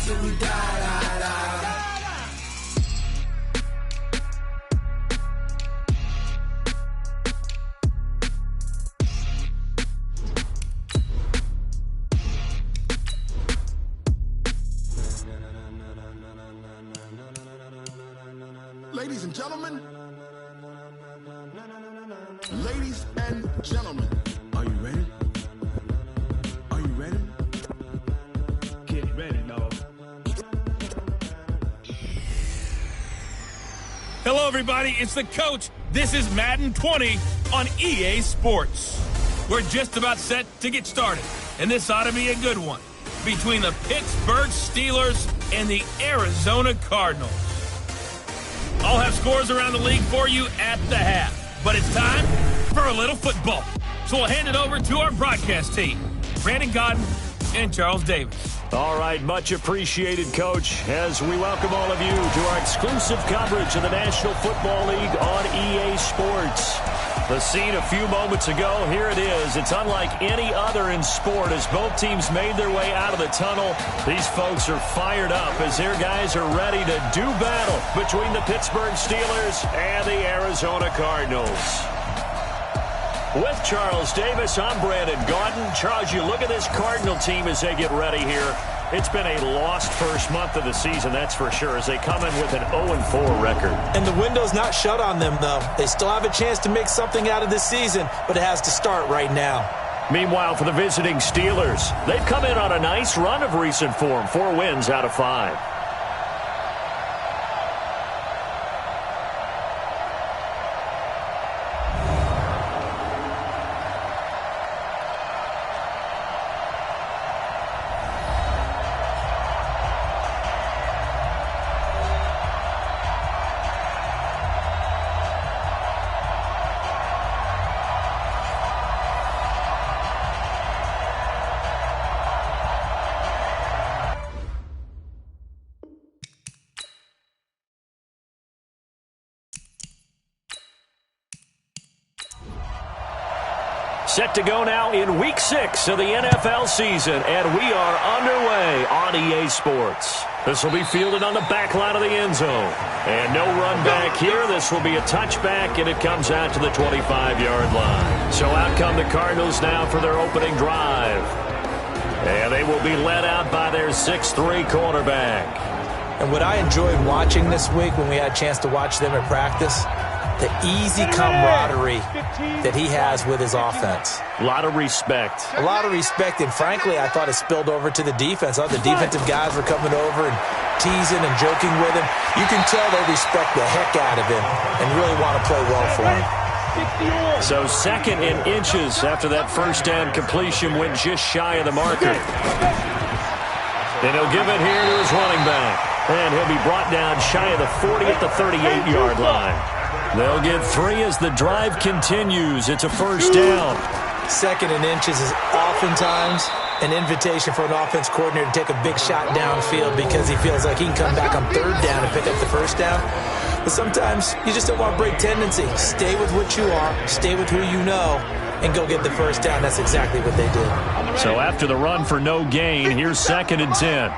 till we die. Ladies and gentlemen, ladies and gentlemen, are you ready? Are you ready? Get ready, dog. Hello, everybody. It's the coach. This is Madden 20 on EA Sports. We're just about set to get started, and this ought to be a good one between the Pittsburgh Steelers and the Arizona Cardinals. I'll have scores around the league for you at the half, but it's time for a little football. So we'll hand it over to our broadcast team, Brandon Gaudin and Charles Davis. All right, much appreciated, Coach, as we welcome all of you to our exclusive coverage of the National Football League on EA Sports. The scene a few moments ago, here it is. It's unlike any other in sport as both teams made their way out of the tunnel. These folks are fired up as their guys are ready to do battle between the Pittsburgh Steelers and the Arizona Cardinals. With Charles Davis, I'm Brandon Gaudin. Charles, you look at this Cardinal team as they get ready here. It's been a lost first month of the season, that's for sure, as they come in with an 0-4 record. And the window's not shut on them, though. They still have a chance to make something out of this season, but it has to start right now. Meanwhile, for the visiting Steelers, they've come in on a nice run of recent form, 4 wins out of 5. Set to go now in Week 6 of the NFL season, and we are underway on EA Sports. This will be fielded on the back line of the end zone. And no run back here. This will be a touchback, and it comes out to the 25-yard line. So out come the Cardinals now for their opening drive. And they will be led out by their 6'3 quarterback. And what I enjoyed watching this week when we had a chance to watch them at practice, the easy camaraderie that he has with his offense. A lot of respect. A lot of respect, and frankly, I thought it spilled over to the defense. I thought the defensive guys were coming over and teasing and joking with him. You can tell they respect the heck out of him and really want to play well for him. So 2nd and inches after that first down completion went just shy of the marker. And he'll give it here to his running back. And he'll be brought down shy of the 40 at the 38-yard line. They'll get 3 as the drive continues. It's a first down. 2nd and inches is oftentimes an invitation for an offense coordinator to take a big shot downfield because he feels like he can come back on 3rd down and pick up the first down. But sometimes you just don't want to break tendency. Stay with what you are, stay with who you know, and go get the first down. That's exactly what they did. So after the run for no gain, here's 2nd and 10.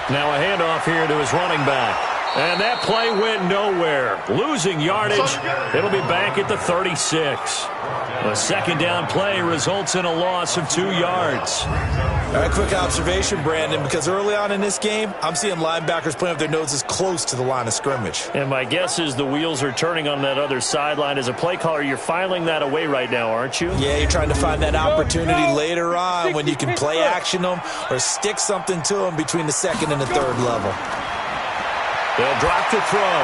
Now a handoff here to his running back. And that play went nowhere. Losing yardage. It'll be back at the 36. A 2nd down play results in a loss of 2 yards. All right, quick observation, Brandon, because early on in this game, I'm seeing linebackers playing with their noses close to the line of scrimmage. And my guess is the wheels are turning on that other sideline. As a play caller, you're filing that away right now, aren't you? Yeah, you're trying to find that opportunity later on when you can play action them or stick something to them between the 2nd and the 3rd level. They'll drop to throw.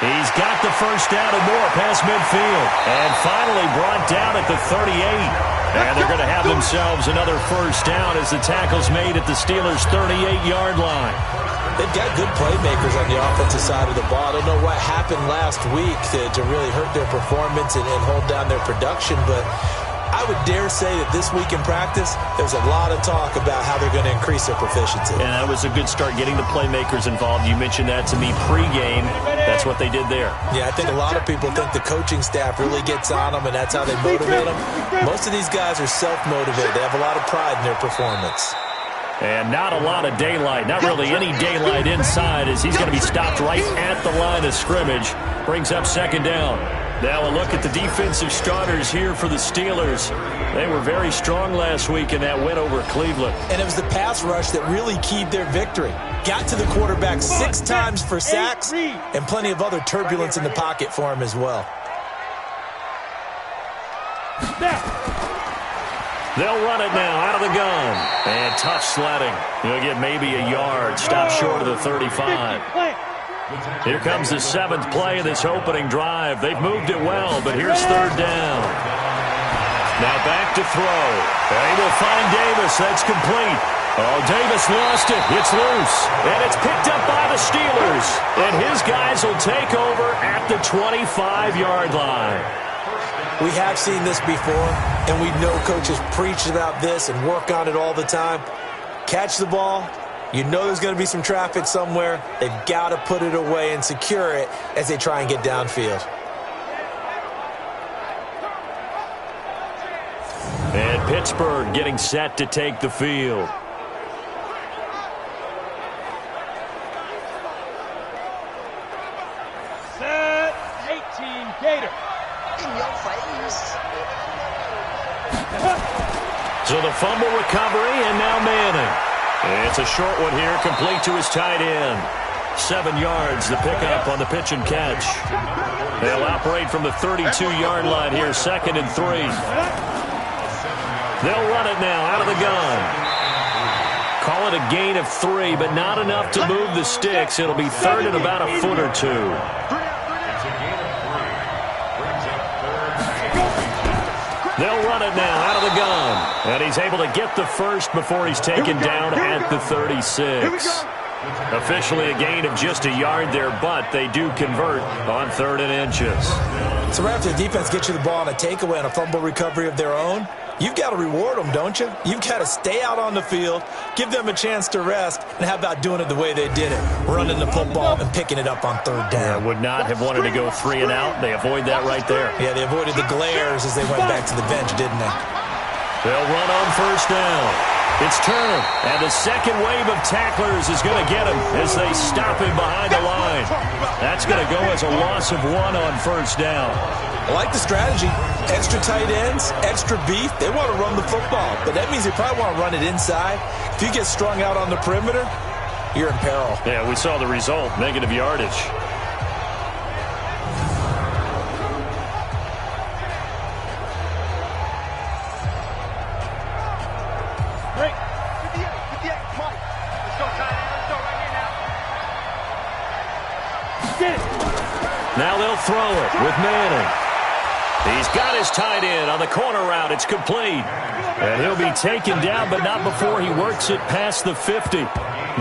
He's got the first down and more past midfield. And finally brought down at the 38. And they're going to have themselves another first down as the tackle's made at the Steelers' 38-yard line. They've got good playmakers on the offensive side of the ball. I don't know what happened last week to really hurt their performance and hold down their production, but I would dare say that this week in practice, there's a lot of talk about how they're going to increase their proficiency. And that was a good start getting the playmakers involved. You mentioned that to me pregame. That's what they did there. Yeah, I think a lot of people think the coaching staff really gets on them, and that's how they motivate them. Most of these guys are self-motivated. They have a lot of pride in their performance. And not a lot of daylight, not really any daylight inside, as he's going to be stopped right at the line of scrimmage. Brings up second down. Now a look at the defensive starters here for the Steelers. They were very strong last week in that win over Cleveland. And it was the pass rush that really keyed their victory. Got to the quarterback 6 times for sacks and plenty of other turbulence in the pocket for him as well. They'll run it now out of the gun. And tough sledding. He'll get maybe a yard. Stop short of the 35. Here comes the 7th play of this opening drive. They've moved it well, but here's third down. Now back to throw. They will find Davis. That's complete. Oh, Davis lost it. It's loose. And it's picked up by the Steelers. And his guys will take over at the 25-yard line. We have seen this before, and we know coaches preach about this and work on it all the time. Catch the ball. You know there's going to be some traffic somewhere. They've got to put it away and secure it as they try and get downfield. And Pittsburgh getting set to take the field. Set 18 Gator. In your face. So the fumble recovery, and now Manning. It's a short one here, complete to his tight end. 7 yards, the pickup on the pitch and catch. They'll operate from the 32-yard line here, 2nd and 3. They'll run it now out of the gun. Call it a gain of 3, but not enough to move the sticks. It'll be 3rd and about a foot or 2. They'll run it now out of the gun. And he's able to get the first before he's taken down at the 36. Officially a gain of just a yard there, but they do convert on 3rd and inches. So right after the defense gets you the ball on a takeaway and a fumble recovery of their own, you've got to reward them, don't you? You've got to stay out on the field, give them a chance to rest, and how about doing it the way they did it, running the football and picking it up on 3rd down. Yeah, would not have wanted to go 3 and out. They avoid that right there. Yeah, they avoided the glares as they went back to the bench, didn't they? They'll run on 1st down. It's Turner, and the second wave of tacklers is going to get him as they stop him behind the line. That's going to go as a loss of 1 on 1st down. I like the strategy. Extra tight ends, extra beef. They want to run the football, but that means they probably want to run it inside. If you get strung out on the perimeter, you're in peril. Yeah, we saw the result, negative yardage. Now they'll throw it with Manning. He's got his tight end on the corner route. It's complete. And he'll be taken down, but not before he works it past the 50.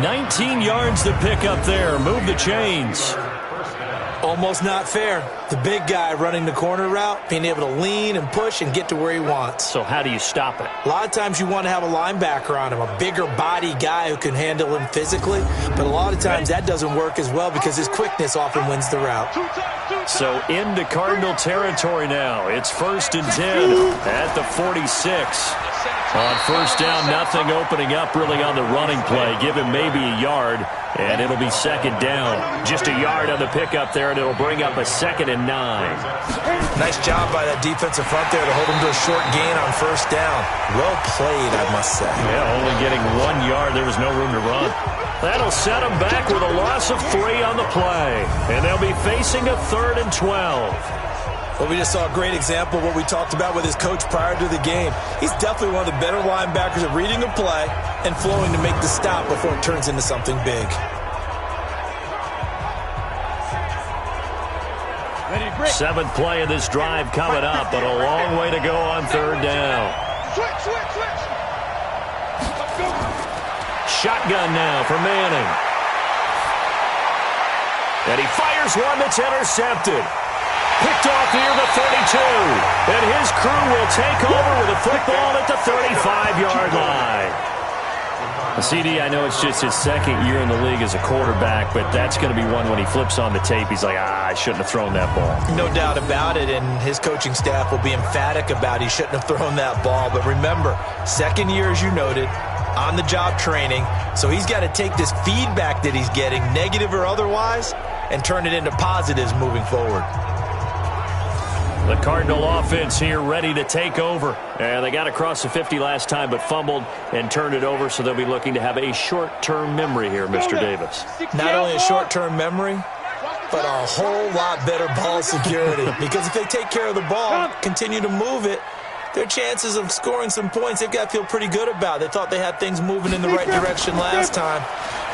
19 yards to pick up there. Move the chains. Almost not fair. The big guy running the corner route, being able to lean and push and get to where he wants. So how do you stop it? A lot of times you want to have a linebacker on him, a bigger body guy who can handle him physically. But a lot of times that doesn't work as well because his quickness often wins the route. So into Cardinal territory now. It's 1st and 10 at the 46. On 1st down, nothing opening up really on the running play. Give him maybe a yard, and it'll be 2nd down. Just a yard on the pickup there, and it'll bring up a 2nd and 9. Nice job by that defensive front there to hold him to a short gain on 1st down. Well played, I must say. Yeah, only getting 1 yard. There was no room to run. That'll set them back with a loss of 3 on the play, and they'll be facing a 3rd and 12. Well, we just saw a great example of what we talked about with his coach prior to the game. He's definitely one of the better linebackers at reading a play and flowing to make the stop before it turns into something big. 7th play of this drive coming up, but a long way to go on 3rd down. Shotgun now for Manning. And he fires one that's intercepted. Picked off near the 32. And his crew will take over with a football at the 35-yard line. CD, I know it's just his second year in the league as a quarterback, but that's going to be one when he flips on the tape, he's like, I shouldn't have thrown that ball. No doubt about it, and his coaching staff will be emphatic about he shouldn't have thrown that ball. But remember, second year, as you noted, on-the-job training, so he's got to take this feedback that he's getting, negative or otherwise, and turn it into positives moving forward. The Cardinal offense here ready to take over. And they got across the 50 last time but fumbled and turned it over, so they'll be looking to have a short-term memory here, Mr. Davis. Not only a short-term memory, but a whole lot better ball security. Because if they take care of the ball, continue to move it, their chances of scoring some points, they've got to feel pretty good about. They thought they had things moving in the right direction last time.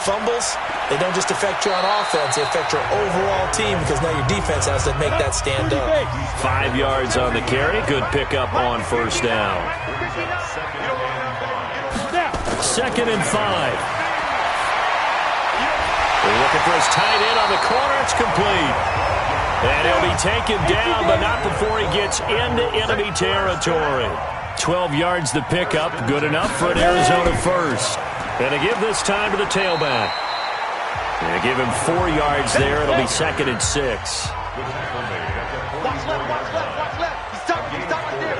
Fumbles, they don't just affect you on offense, they affect your overall team because now your defense has to make that stand up. 5 yards on the carry. Good pickup on first down. 2nd and 5. They're looking for his tight end on the corner. It's complete. And he'll be taken down, but not before he gets into enemy territory. 12 yards the pickup. Good enough for an Arizona first. And to give this time to the tailback. And give him 4 yards there. It'll be 2nd and 6. Watch left, watch left, watch left. He's stopped right there.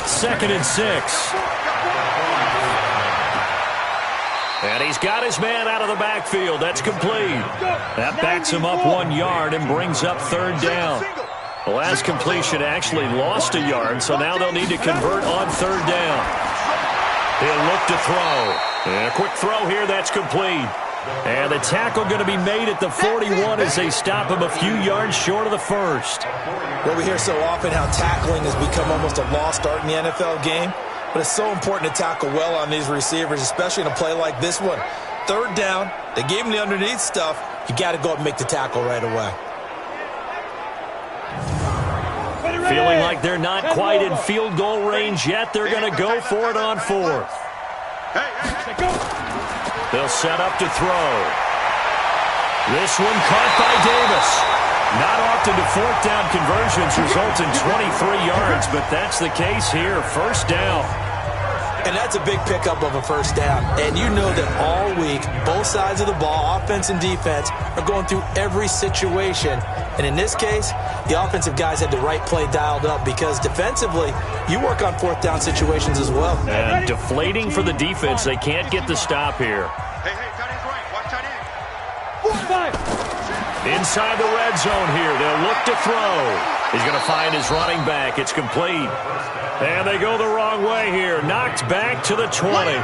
2nd and 6. And he's got his man out of the backfield. That's complete. That backs him up 1 yard and brings up 3rd down. The last completion actually lost a yard, so now they'll need to convert on 3rd down. He'll look to throw. And a quick throw here, that's complete. And the tackle going to be made at the 41 as they stop him a few yards short of the first. Well, we hear so often how tackling has become almost a lost art in the NFL game. But it's so important to tackle well on these receivers, especially in a play like this one. 3rd down, they gave him the underneath stuff. You got to go up and make the tackle right away. Feeling like they're not quite in field goal range yet. They're going to go for it on 4th. They'll set up to throw. This one caught by Davis. Not often do 4th down conversions result in 23 yards, but that's the case here. 1st down. And that's a big pickup of a 1st down. And you know that all week, both sides of the ball, offense and defense, are going through every situation. And in this case, the offensive guys had the right play dialed up because defensively, you work on 4th down situations as well. And deflating for the defense. They can't get the stop here. Hey, tight end's right. Watch tight end. Inside the red zone here. They'll look to throw. He's going to find his running back. It's complete. And they go the wrong way here. Knocked back to the 20.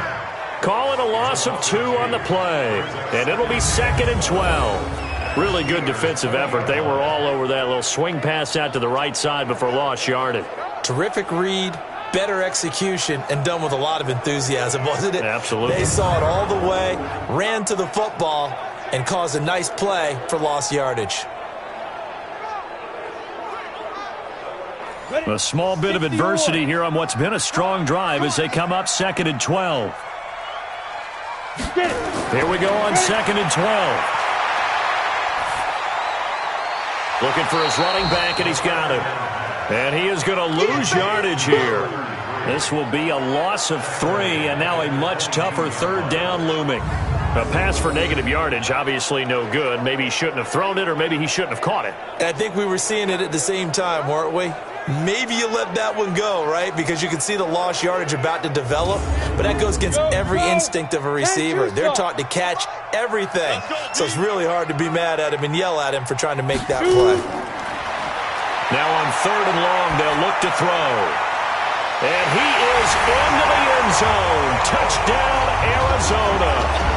Call it a loss of 2 on the play. And it'll be 2nd and 12. Really good defensive effort. They were all over that little swing pass out to the right side before lost yardage. Terrific read, better execution, and done with a lot of enthusiasm, wasn't it? Absolutely. They saw it all the way, ran to the football, and caused a nice play for lost yardage. A small bit of adversity here on what's been a strong drive as they come up 2nd and 12. Here we go on 2nd and 12. Looking for his running back, and he's got him. And he is going to lose yardage here. This will be a loss of 3, and now a much tougher 3rd down looming. A pass for negative yardage, obviously no good. Maybe he shouldn't have thrown it, or maybe he shouldn't have caught it. I think we were seeing it at the same time, weren't we? Maybe you let that one go, right? Because you can see the lost yardage about to develop. But that goes against every instinct of a receiver. They're taught to catch everything. So it's really hard to be mad at him and yell at him for trying to make that play. Now on 3rd and long, they'll look to throw. And he is into the end zone. Touchdown, Arizona.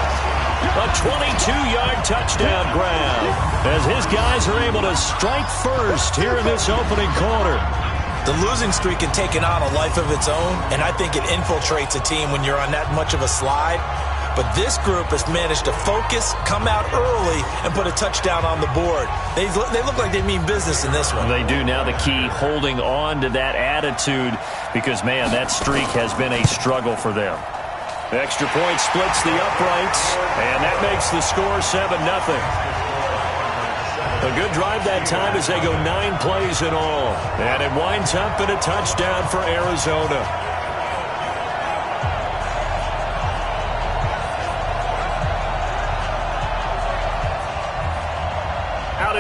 A 22-yard touchdown grab as his guys are able to strike first here in this opening quarter. The losing streak had taken on a life of its own, and I think it infiltrates a team when you're on that much of a slide. But this group has managed to focus, come out early, and put a touchdown on the board. They look like they mean business in this one. They do. Now the key, holding on to that attitude because, man, that streak has been a struggle for them. Extra point splits the uprights, and that makes the score 7-0. A good drive that time as they go 9 plays in all. And it winds up in a touchdown for Arizona.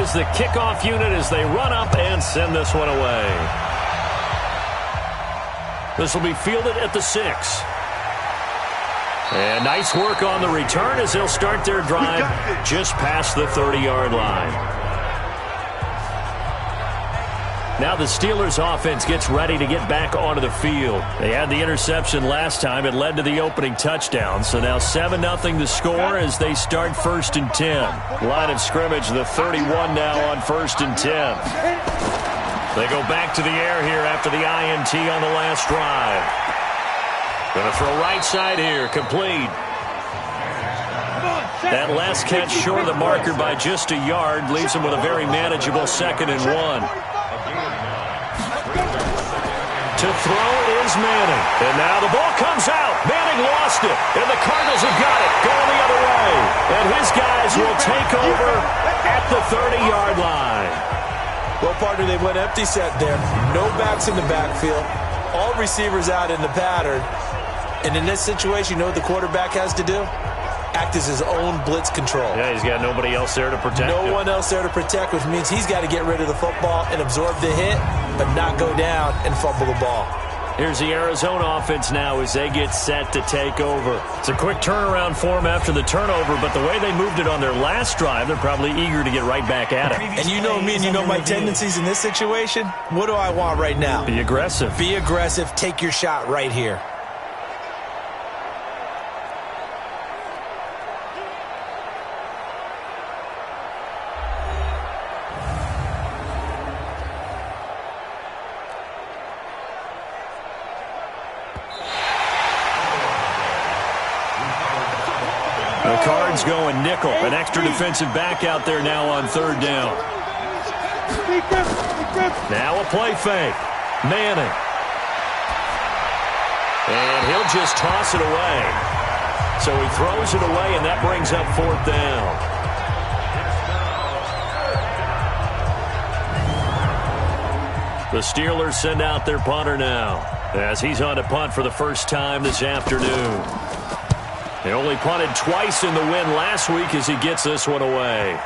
is the kickoff unit as they run up and send this one away. This will be fielded at the 6. And nice work on the return as they'll start their drive just past the 30-yard line. Now the Steelers offense gets ready to get back onto the field. They had the interception last time. It led to the opening touchdown. So now 7-0 the score as they start 1st and 10. Line of scrimmage, the 31 now on 1st and 10. They go back to the air here after the INT on the last drive. Going to throw right side here, complete. That last catch short of the marker by just a yard leaves him with a very manageable 2nd and 1. To throw is Manning. And now the ball comes out. Manning lost it. And the Cardinals have got it. Going the other way. And his guys will take over at the 30-yard line. Well, partner, they went empty set there. No backs in the backfield. All receivers out in the pattern. And in this situation, you know what the quarterback has to do? Act as his own blitz control. Yeah, he's got nobody else there to protect him. No one else there to protect, which means he's got to get rid of the football and absorb the hit, but not go down and fumble the ball. Here's the Arizona offense now as they get set to take over. It's a quick turnaround for them after the turnover, but the way they moved it on their last drive, they're probably eager to get right back at it. And you know me and you know my tendencies in this situation. What do I want right now? Be aggressive. Be aggressive. Take your shot right here. The Cards going nickel. An extra defensive back out there now on 3rd down. Now a play fake. Manning. And he'll just toss it away. So he throws it away, and that brings up 4th down. The Steelers send out their punter now as he's on to punt for the first time this afternoon. They only punted twice in the win last week as he gets this one away.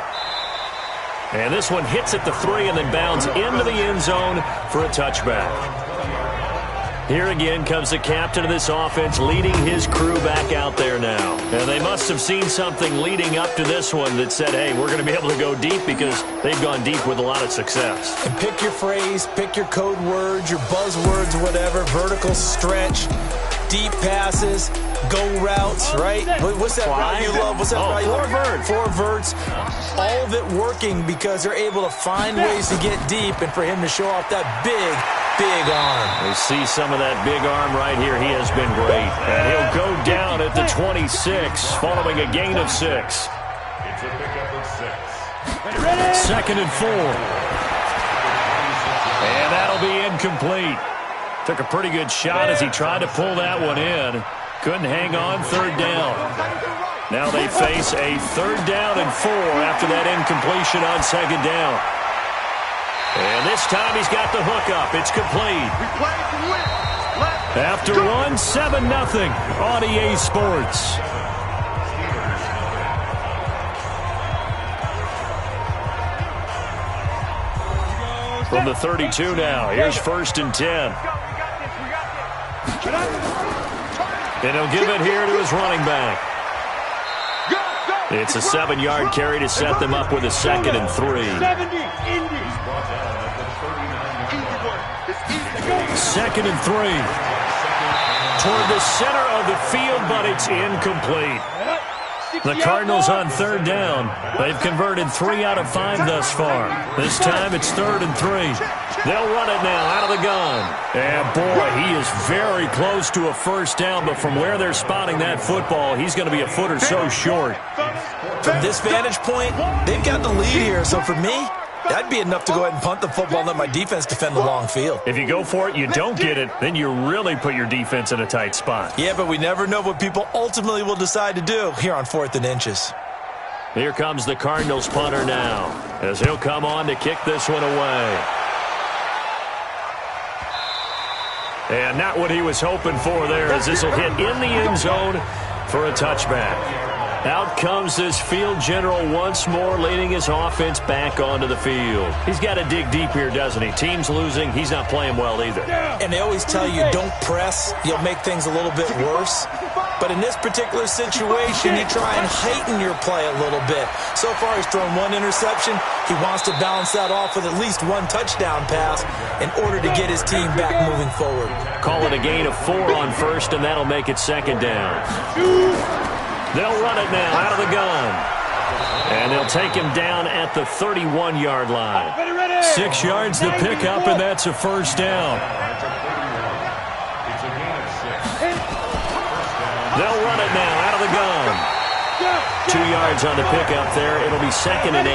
And this one hits at the 3 and then bounds into the end zone for a touchback. Here again comes the captain of this offense leading his crew back out there now. And they must have seen something leading up to this one that said, hey, we're going to be able to go deep because they've gone deep with a lot of success. And pick your phrase, pick your code words, your buzzwords, whatever, vertical stretch, deep passes, go routes, right? What's that route you love? What's that route you love? 4 verts. 4 verts. All of it working because they're able to find ways to get deep and for him to show off that big arm. We see some of that big arm right here. He has been great. And he'll go down at the 26 following a gain of 6. It's a pickup of 6. 2nd and 4. And that'll be incomplete. Took a pretty good shot as he tried to pull that one in. Couldn't hang on. 3rd down. Now they face a 3rd down and 4 after that incompletion on 2nd down. And this time he's got the hookup. It's complete. After one, 7-0 on EA Sports. From the 32 now, here's 1st and 10. And he'll give it here to his running back. It's a 7-yard carry to set them up with a 2nd and 3. 2nd and 3. Toward the center of the field, but it's incomplete. The Cardinals on 3rd down. They've converted 3 out of 5 thus far. This time it's 3rd and 3. They'll run it now out of the gun. And boy, he is very close to a 1st down, but from where they're spotting that football, he's going to be a foot or so short. From this vantage point, they've got the lead here, so for me, that'd be enough to go ahead and punt the football and let my defense defend the long field. If you go for it, you don't get it, then you really put your defense in a tight spot. Yeah, but we never know what people ultimately will decide to do here on 4th and inches. Here comes the Cardinals punter now, as he'll come on to kick this one away. And not what he was hoping for there, as this will hit in the end zone for a touchback. Out comes this field general once more, leading his offense back onto the field. He's got to dig deep here, doesn't he? Team's losing. He's not playing well either. And they always tell you, don't press. You'll make things a little bit worse. But in this particular situation, you try and heighten your play a little bit. So far, he's thrown one interception. He wants to balance that off with at least one touchdown pass in order to get his team back moving forward. Call it a gain of 4 on first, and that'll make it second down. They'll run it now out of the gun. And they'll take him down at the 31-yard line. 6 yards to pick up, and that's a first down. They'll run it now out of the gun. 2 yards on the pickup there. It'll be second and 8.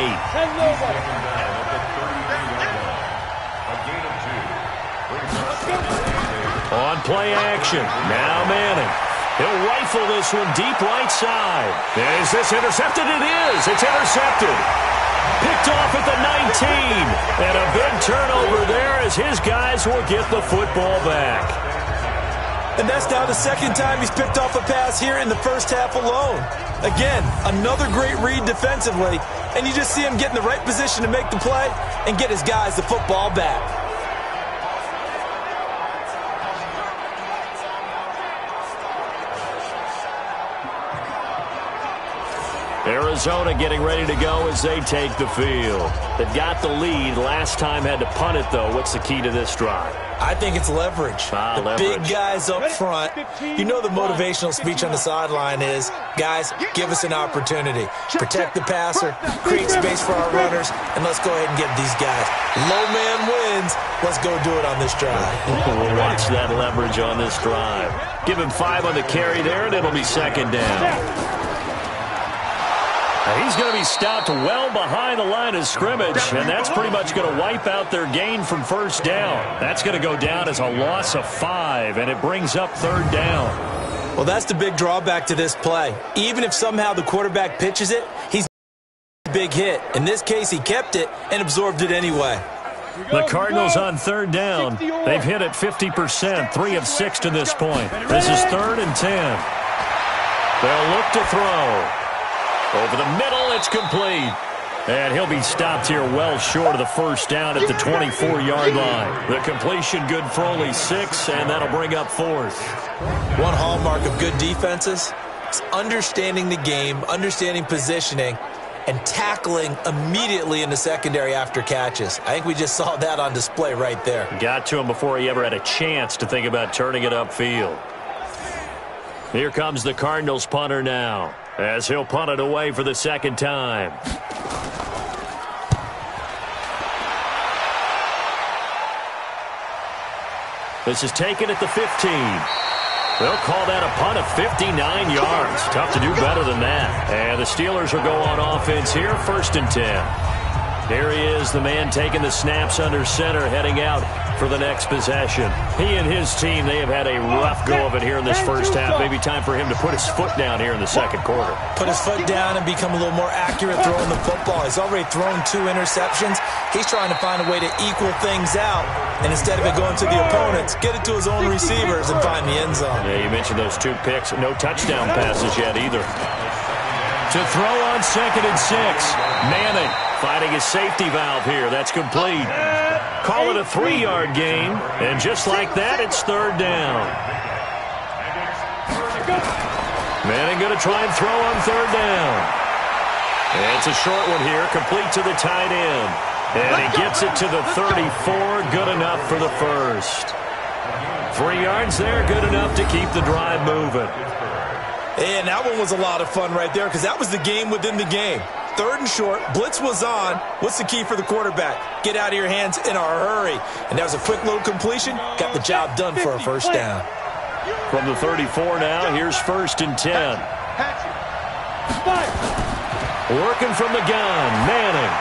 On play action. Now Manning. He'll rifle this one deep right side. Is this intercepted? It is. It's intercepted. Picked off at the 19. And a big turnover there as his guys will get the football back. And that's now the second time he's picked off a pass here in the first half alone. Again, another great read defensively, and you just see him get in the right position to make the play and get his guys the football back. Arizona getting ready to go as they take the field. They've got the lead. Last time had to punt it, though. What's the key to this drive? I think it's leverage. Big guys up front. You know the motivational speech on the sideline is, guys, give us an opportunity. Protect the passer, create space for our runners, and let's go ahead and get these guys. Low man wins. Let's go do it on this drive. We'll watch that leverage on this drive. Give him 5 on the carry there, and it'll be second down. He's going to be stopped well behind the line of scrimmage, and that's pretty much going to wipe out their gain from first down. That's going to go down as a loss of 5, and it brings up third down. Well, that's the big drawback to this play. Even if somehow the quarterback pitches it, he's a big hit. In this case, he kept it and absorbed it anyway. The Cardinals on third down. They've hit it 50%, 3 of 6 to this point. This is 3rd and 10. They'll look to throw. Over the middle, it's complete. And he'll be stopped here well short of the first down at the 24-yard line. The completion good for only 6, and that'll bring up 4th. One hallmark of good defenses is understanding the game, understanding positioning, and tackling immediately in the secondary after catches. I think we just saw that on display right there. Got to him before he ever had a chance to think about turning it upfield. Here comes the Cardinals punter now, as he'll punt it away for the second time. This is taken at the 15. They'll call that a punt of 59 yards. Tough to do better than that. And the Steelers will go on offense here, 1st and 10. Here he is, the man taking the snaps under center, heading out for the next possession. He and his team, they have had a rough go of it here in this first half. Maybe time for him to put his foot down here in the second quarter. Put his foot down and become a little more accurate throwing the football. He's already thrown 2 interceptions. He's trying to find a way to equal things out. And instead of it going to the opponents, get it to his own receivers and find the end zone. Yeah, you mentioned those 2 picks. No touchdown passes yet either. To throw on 2nd and 6. Manning finding his safety valve here. That's complete. Call it a 3-yard gain. And just like that, it's 3rd down. Manning going to try and throw on 3rd down. And it's a short one here, complete to the tight end. And he gets it to the 34, good enough for the first. 3 yards there, good enough to keep the drive moving. And that one was a lot of fun right there because that was the game within the game. 3rd and short, blitz was on. What's the key for the quarterback? Get out of your hands in a hurry. And that was a quick little completion. Got the job done for a first down. From the 34 now, here's 1st and 10. Working from the gun, Manning.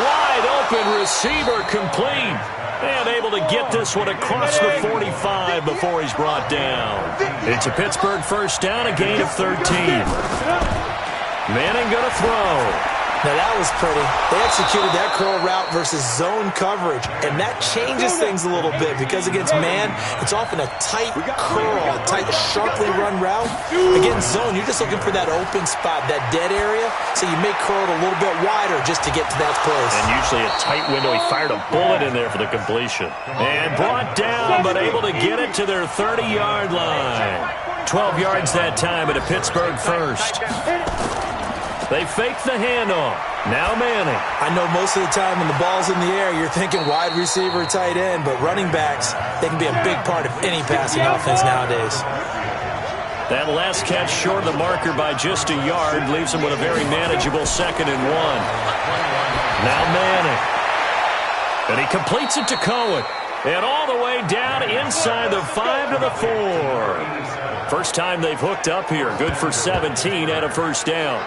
Wide open receiver complete. And able to get this one across the 45 before he's brought down. It's a Pittsburgh first down, a gain of 13. Manning going to throw. Now that was pretty. They executed that curl route versus zone coverage, and that changes things a little bit because against man, it's often a tight curl, a tight, sharply run route. Against zone, you're just looking for that open spot, that dead area, so you may curl it a little bit wider just to get to that place. And usually a tight window. He fired a bullet in there for the completion. And brought down, but able to get it to their 30-yard line. 12 yards that time at a Pittsburgh first. They fake the handoff. Now Manning. I know most of the time when the ball's in the air, you're thinking wide receiver, tight end, but running backs, they can be a big part of any passing offense nowadays. That last catch short of the marker by just a yard leaves him with a very manageable 2nd and 1. Now Manning. And he completes it to Cohen. And all the way down inside the 5 to the 4. First time they've hooked up here. Good for 17 and a first down.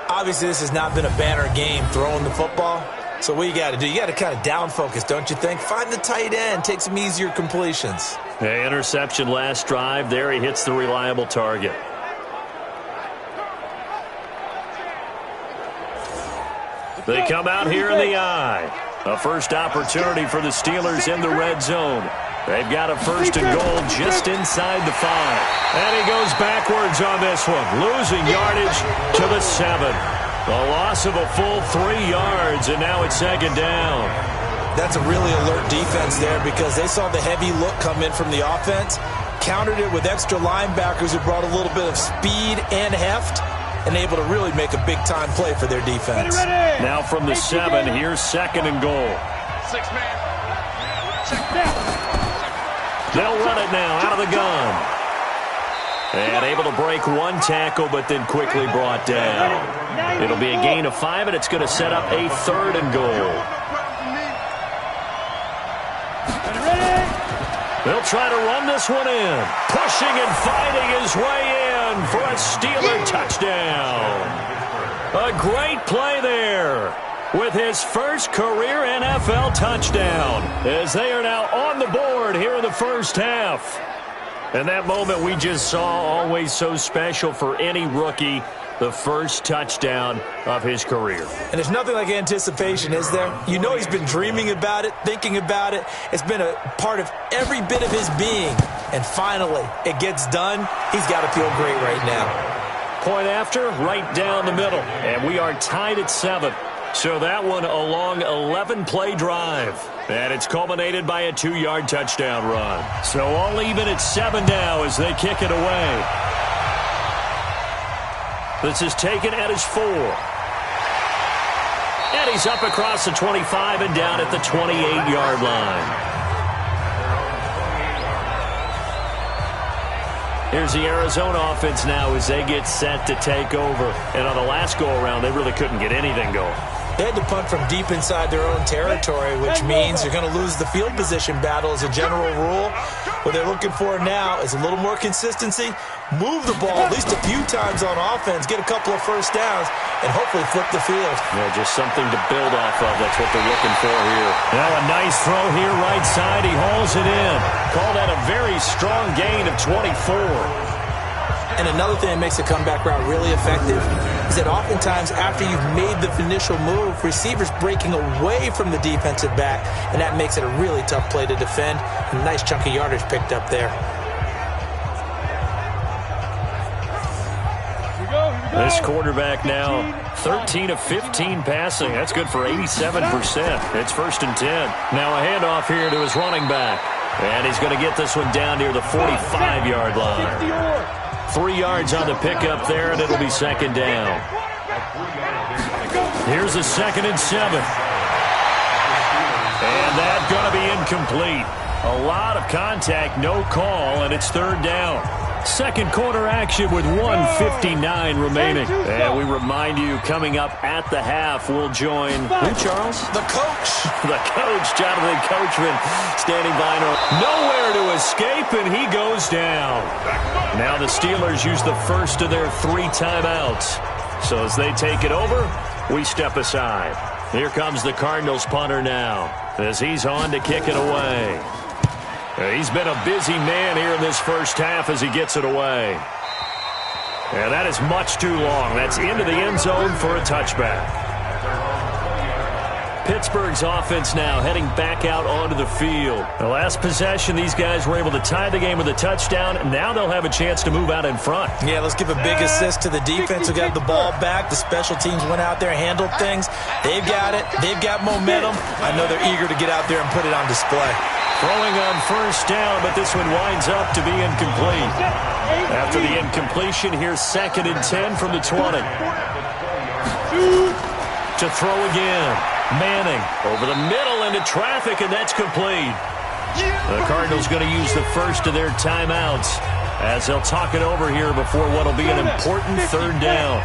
Obviously, this has not been a banner game throwing the football. So what you got to do, you got to kind of down focus, don't you think? Find the tight end, take some easier completions. The interception last drive. There he hits the reliable target. They come out here in the eye. A first opportunity for the Steelers in the red zone. They've got a 1st and goal just inside the 5. And he goes backwards on this one, losing yardage to the 7. The loss of a full 3 yards, and now it's 2nd down. That's a really alert defense there because they saw the heavy look come in from the offense, countered it with extra linebackers who brought a little bit of speed and heft, and able to really make a big-time play for their defense. Now from the 7, here's 2nd and goal. 6-man. Check down. They'll run it now out of the gun. And able to break one tackle, but then quickly brought down. It'll be a gain of 5, and it's going to set up a 3rd and goal. They'll try to run this one in. Pushing and fighting his way in for a Steeler touchdown. A great play there with his first career NFL touchdown, as they are now on the board here in the first half. And that moment we just saw, always so special for any rookie, the first touchdown of his career. And there's nothing like anticipation, is there? You know he's been dreaming about it, thinking about it. It's been a part of every bit of his being. And finally, it gets done. He's got to feel great right now. Point after, right down the middle. And we are tied at 7. So that one a long 11-play drive. And it's culminated by a 2-yard touchdown run. So all even at 7 now as they kick it away. This is taken at his 4. And he's up across the 25 and down at the 28-yard line. Here's the Arizona offense now as they get set to take over. And on the last go-around, they really couldn't get anything going. They had to punt from deep inside their own territory, which means they're going to lose the field position battle as a general rule. What they're looking for now is a little more consistency, move the ball at least a few times on offense, get a couple of first downs, and hopefully flip the field. Yeah, just something to build off of. That's what they're looking for here. Now a nice throw here right side. He hauls it in. Call that a very strong gain of 24. And another thing that makes the comeback route really effective is that oftentimes after you've made the initial move, receivers breaking away from the defensive back, and that makes it a really tough play to defend. A nice chunk of yardage picked up there. This quarterback now 13 of 15 passing. That's good for 87%. It's 1st and 10. Now a handoff here to his running back. And he's going to get this one down near the 45-yard line. 3 yards on the pickup there, and it'll be 2nd down. Here's a 2nd and 7. And that's going to be incomplete. A lot of contact, no call, and it's 3rd down. Second quarter action with 1:59 remaining. And we remind you, coming up at the half, we'll join who, Charles? The coach. The coach, Jonathan Coachman, standing by. Nowhere to escape, and he goes down. Now the Steelers use the first of their 3 timeouts. So as they take it over, we step aside. Here comes the Cardinals punter now, as he's on to kick it away. He's been a busy man here in this first half as he gets it away. And that is much too long. That's into the end zone for a touchback. Pittsburgh's offense now heading back out onto the field. The last possession, these guys were able to tie the game with a touchdown, and now they'll have a chance to move out in front. Yeah, let's give a big assist to the defense who got the ball back. The special teams went out there, handled things. They've got it. They've got momentum. I know they're eager to get out there and put it on display. Throwing on first down, but this one winds up to be incomplete. After the incompletion, here's 2nd and 10 from the 20. To throw again. Manning over the middle into traffic, and that's complete. The Cardinals going to use the first of their timeouts as they'll talk it over here before what will be an important 3rd down.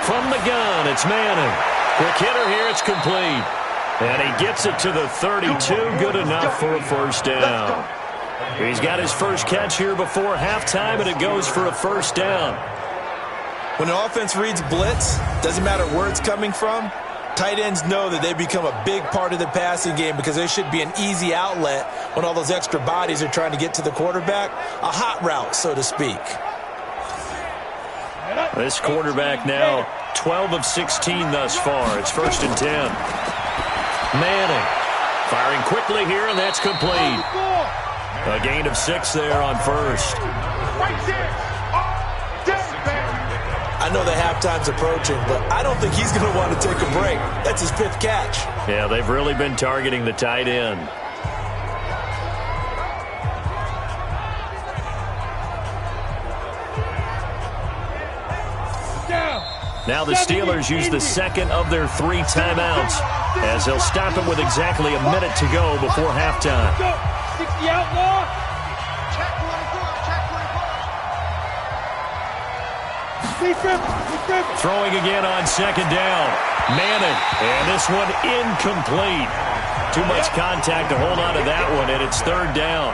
From the gun, it's Manning. Quick hitter here, it's complete. And he gets it to the 32, good enough for a first down. He's got his first catch here before halftime, and it goes for a first down. When the offense reads blitz, doesn't matter where it's coming from, tight ends know that they become a big part of the passing game because there should be an easy outlet when all those extra bodies are trying to get to the quarterback. A hot route, so to speak. This quarterback now 12 of 16 thus far. It's 1st and 10. Manning firing quickly here, and that's complete. A gain of 6 there on first. I know the halftime's approaching, but I don't think he's going to want to take a break. That's his 5th catch. Yeah, they've really been targeting the tight end. Now the Steelers use the 2nd of their 3 timeouts as they'll stop him with exactly a minute to go before halftime. 60 outlaw. Throwing again on 2nd down. Manning, and this one incomplete. Too much contact to hold on to that one, and it's 3rd down.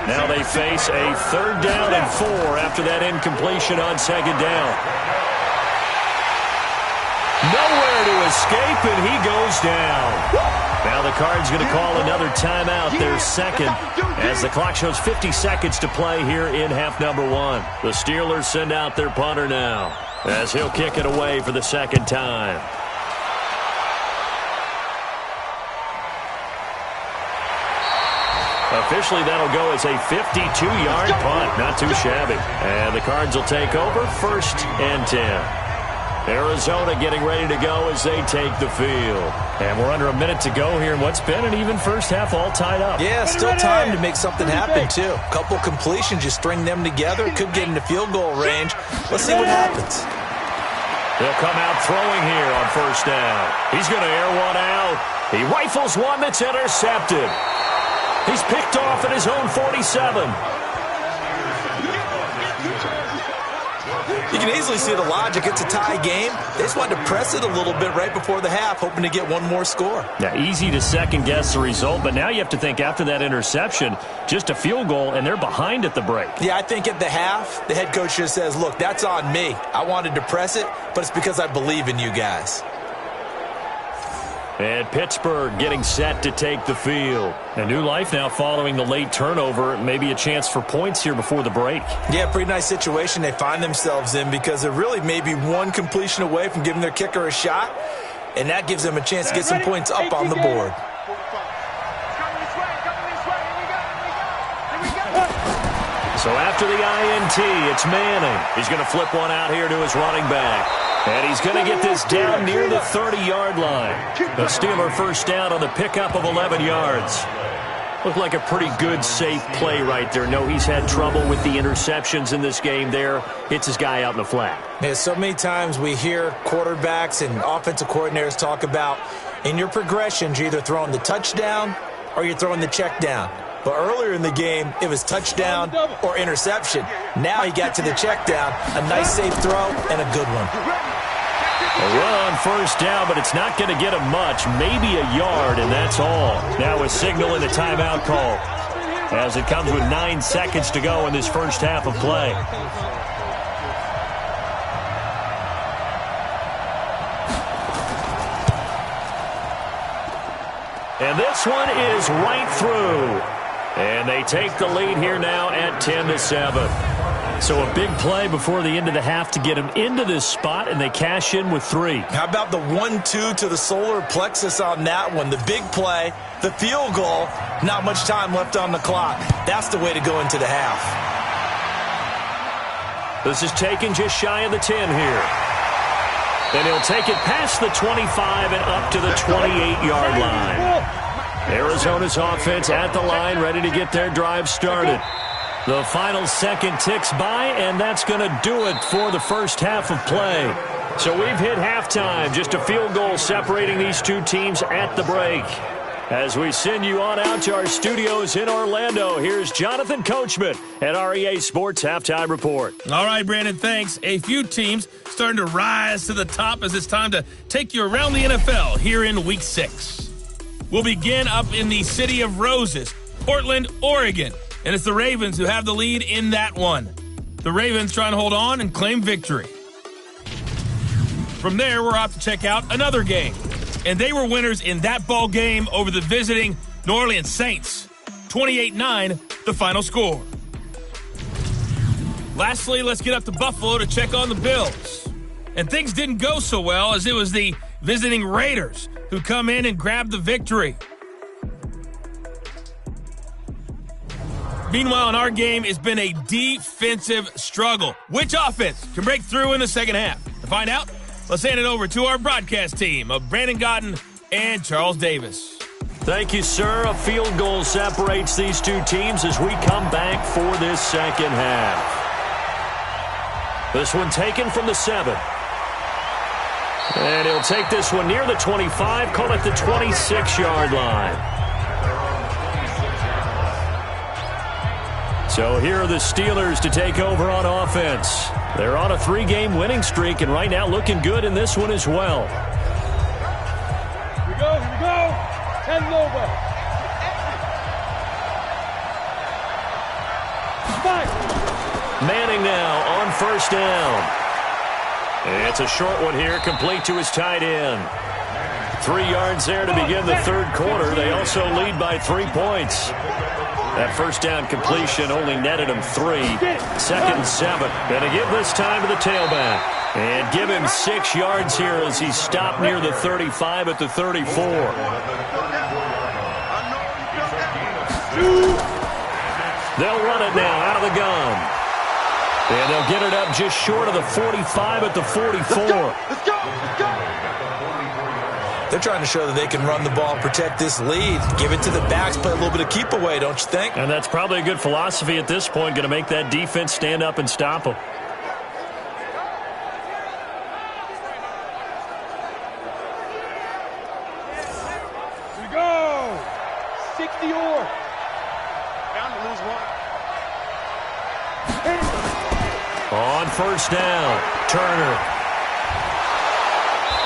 Now they face a 3rd down and 4 after that incompletion on 2nd down. Nowhere to escape, and he goes down. Now the Cards going to call another timeout, their 2nd, as the clock shows 50 seconds to play here in half number 1. The Steelers send out their punter now, as he'll kick it away for the 2nd time. Officially, that'll go as a 52-yard punt. Not too shabby. And the Cards will take over 1st and 10. Arizona getting ready to go as they take the field. And we're under a minute to go here in what's been an even first half, all tied up. Yeah, still time to make something happen, too. A couple completions, you string them together, could get into field goal range. Let's see what happens. They'll come out throwing here on 1st down. He's going to air one out. He rifles one that's intercepted. He's picked off at his own 47. You can easily see the logic. It's a tie game. They just wanted to press it a little bit right before the half, hoping to get one more score. Yeah, easy to second-guess the result, but now you have to think after that interception, just a field goal, and they're behind at the break. Yeah, I think at the half, the head coach just says, look, that's on me. I wanted to press it, but it's because I believe in you guys. And Pittsburgh getting set to take the field. A new life now following the late turnover. Maybe a chance for points here before the break. Yeah, pretty nice situation they find themselves in because they're really maybe one completion away from giving their kicker a shot, and that gives them a chance to get some points up on the board. So after the INT, it's Manning. He's going to flip one out here to his running back. And he's going to get this down near the 30-yard line. The Steeler first down on the pickup of 11 yards. Looked like a pretty good, safe play right there. No, he's had trouble with the interceptions in this game there. Hits his guy out in the flat. Yeah, so many times we hear quarterbacks and offensive coordinators talk about in your progressions, you're either throwing the touchdown or you're throwing the check down. But earlier in the game, it was touchdown or interception. Now he got to the check down. A nice, safe throw and a good one. A run on first down, but it's not going to get him much. Maybe a yard, and that's all. Now a signal and a timeout call as it comes with 9 seconds to go in this first half of play. And this one is right through. And they take the lead here now at 10-7. So a big play before the end of the half to get them into this spot, and they cash in with 3. How about the 1-2 to the solar plexus on that one? The big play, the field goal, not much time left on the clock. That's the way to go into the half. This is taken just shy of the 10 here. And he'll take it past the 25 and up to the 28-yard line. Arizona's offense at the line, ready to get their drive started. The final second ticks by, and that's going to do it for the first half of play. So we've hit halftime, just a field goal separating these two teams at the break. As we send you on out to our studios in Orlando, here's Jonathan Coachman at our EA Sports Halftime Report. All right, Brandon, thanks. A few teams starting to rise to the top as it's time to take you around the NFL here in Week 6. We'll begin up in the City of Roses, Portland, Oregon. And it's the Ravens who have the lead in that one. The Ravens trying to hold on and claim victory. From there, we're off to check out another game. And they were winners in that ball game over the visiting New Orleans Saints. 28-9, the final score. Lastly, let's get up to Buffalo to check on the Bills. And things didn't go so well as it was the visiting Raiders who come in and grab the victory. Meanwhile, in our game, it's been a defensive struggle. Which offense can break through in the second half? To find out, let's hand it over to our broadcast team of Brandon Gaudin and Charles Davis. Thank you, sir. A field goal separates these two teams as we come back for this second half. This one taken from the 7. And he'll take this one near the 25, call it the 26-yard line. So here are the Steelers to take over on offense. They're on a 3-game winning streak, and right now looking good in this one as well. Here we go. Heading over. Manning now on first down. And it's a short one here, complete to his tight end. 3 yards there to begin the third quarter. They also lead by 3 points. That first down completion only netted him 3. Second and 7. Going to give this time to the tailback. And give him 6 yards here as he's stopped near the 35 at the 34. They'll run it now out of the gun. And they'll get it up just short of the 45 at the 44. Let's go. They're trying to show that they can run the ball, protect this lead, give it to the backs, play a little bit of keep away, don't you think? And that's probably a good philosophy at this point, going to make that defense stand up and stop them. Here we go. 60 or. Bound to lose one. On first down, Turner.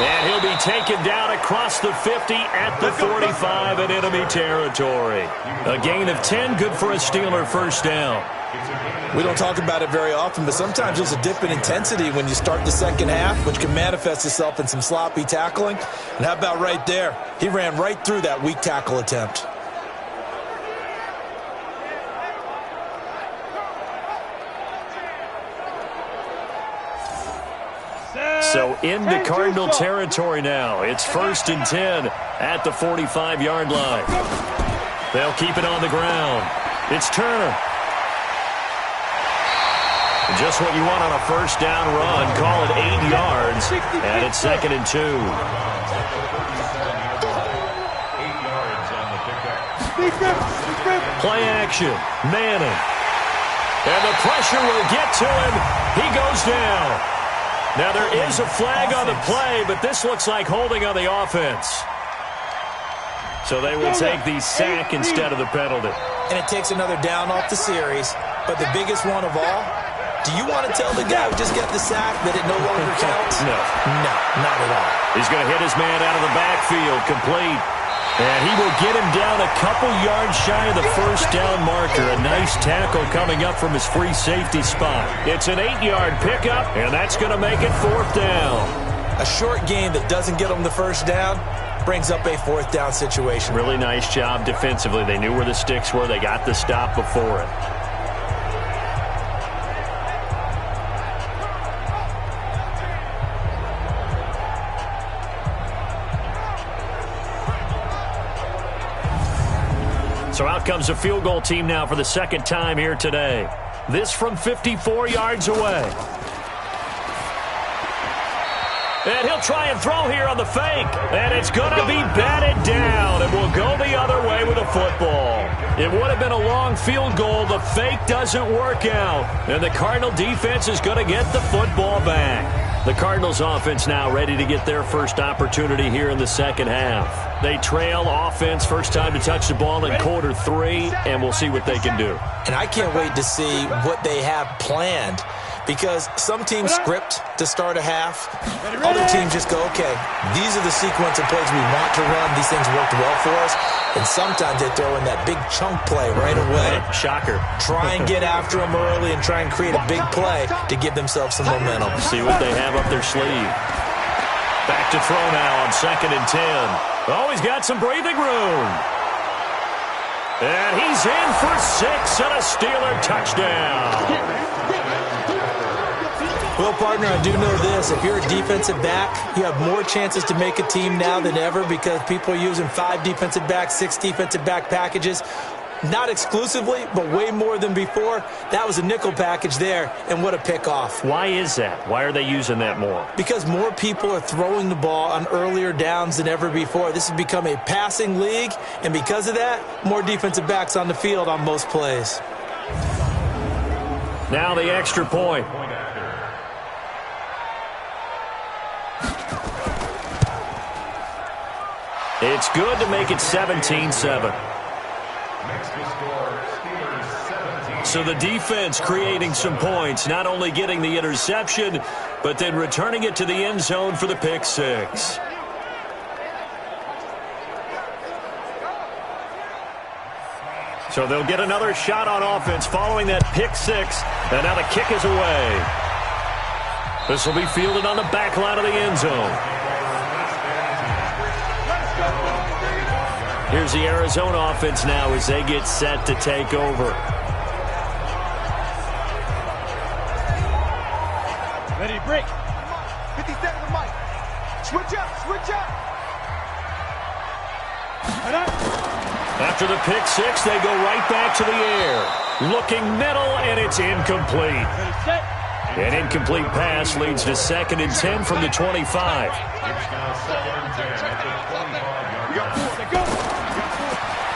And he'll be taken down across the 50 at the 45 in enemy territory. A gain of 10, good for a Steeler first down. We don't talk about it very often, but sometimes there's a dip in intensity when you start the second half, which can manifest itself in some sloppy tackling. And how about right there? He ran right through that weak tackle attempt. So into Cardinal territory now. It's first and 10 at the 45-yard line. They'll keep it on the ground. It's Turner. Just what you want on a first down run. Call it 8 yards. And it's second and 2. Play action. Manning. And the pressure will get to him. He goes down. Now, there is a flag on the play, but this looks like holding on the offense. So they will take the sack instead of the penalty. And it takes another down off the series. But the biggest one of all, do you want to tell the guy who just got the sack that it no longer counts? No. No, not at all. He's going to hit his man out of the backfield, complete. And he will get him down a couple yards shy of the first down marker. A nice tackle coming up from his free safety spot. It's an 8-yard pickup, and that's going to make it fourth down. A short game that doesn't get them the first down brings up a fourth down situation. Really nice job defensively. They knew where the sticks were. They got the stop before it. So out comes a field goal team now for the second time here today. This from 54 yards away. And he'll try and throw here on the fake. And it's going to be batted down. And will go the other way with a football. It would have been a long field goal. The fake doesn't work out. And the Cardinal defense is going to get the football back. The Cardinals offense now ready to get their first opportunity here in the second half. They trail offense, first time to touch the ball in quarter 3, and we'll see what they can do. And I can't wait to see what they have planned, because some teams script to start a half. Other teams just go, okay, these are the sequence of plays we want to run. These things worked well for us. And sometimes they throw in that big chunk play right away. Shocker. Try and get after them early and try and create a big play to give themselves some momentum. See what they have up their sleeve. Back to throw now on 2nd and 10. Oh, he's got some breathing room. And he's in for 6 and a Steeler touchdown. Well, partner, I do know this. If you're a defensive back, you have more chances to make a team now than ever because people are using 5 defensive backs, 6 defensive back packages. Not exclusively, but way more than before. That was a nickel package there, and what a pickoff. Why is that? Why are they using that more? Because more people are throwing the ball on earlier downs than ever before. This has become a passing league, and because of that, more defensive backs on the field on most plays. Now the extra point. It's good to make it 17-7. So the defense creating some points, not only getting the interception, but then returning it to the end zone for the pick 6. So they'll get another shot on offense following that pick 6, and now the kick is away. This will be fielded on the back line of the end zone. Here's the Arizona offense now as they get set to take over. Ready, break. 50 seconds of Mike. Switch up, switch up. After the pick 6, they go right back to the air. Looking middle, and it's incomplete. Ready, set. An incomplete pass leads to 2nd and 10 from the 25. We got 4. Go.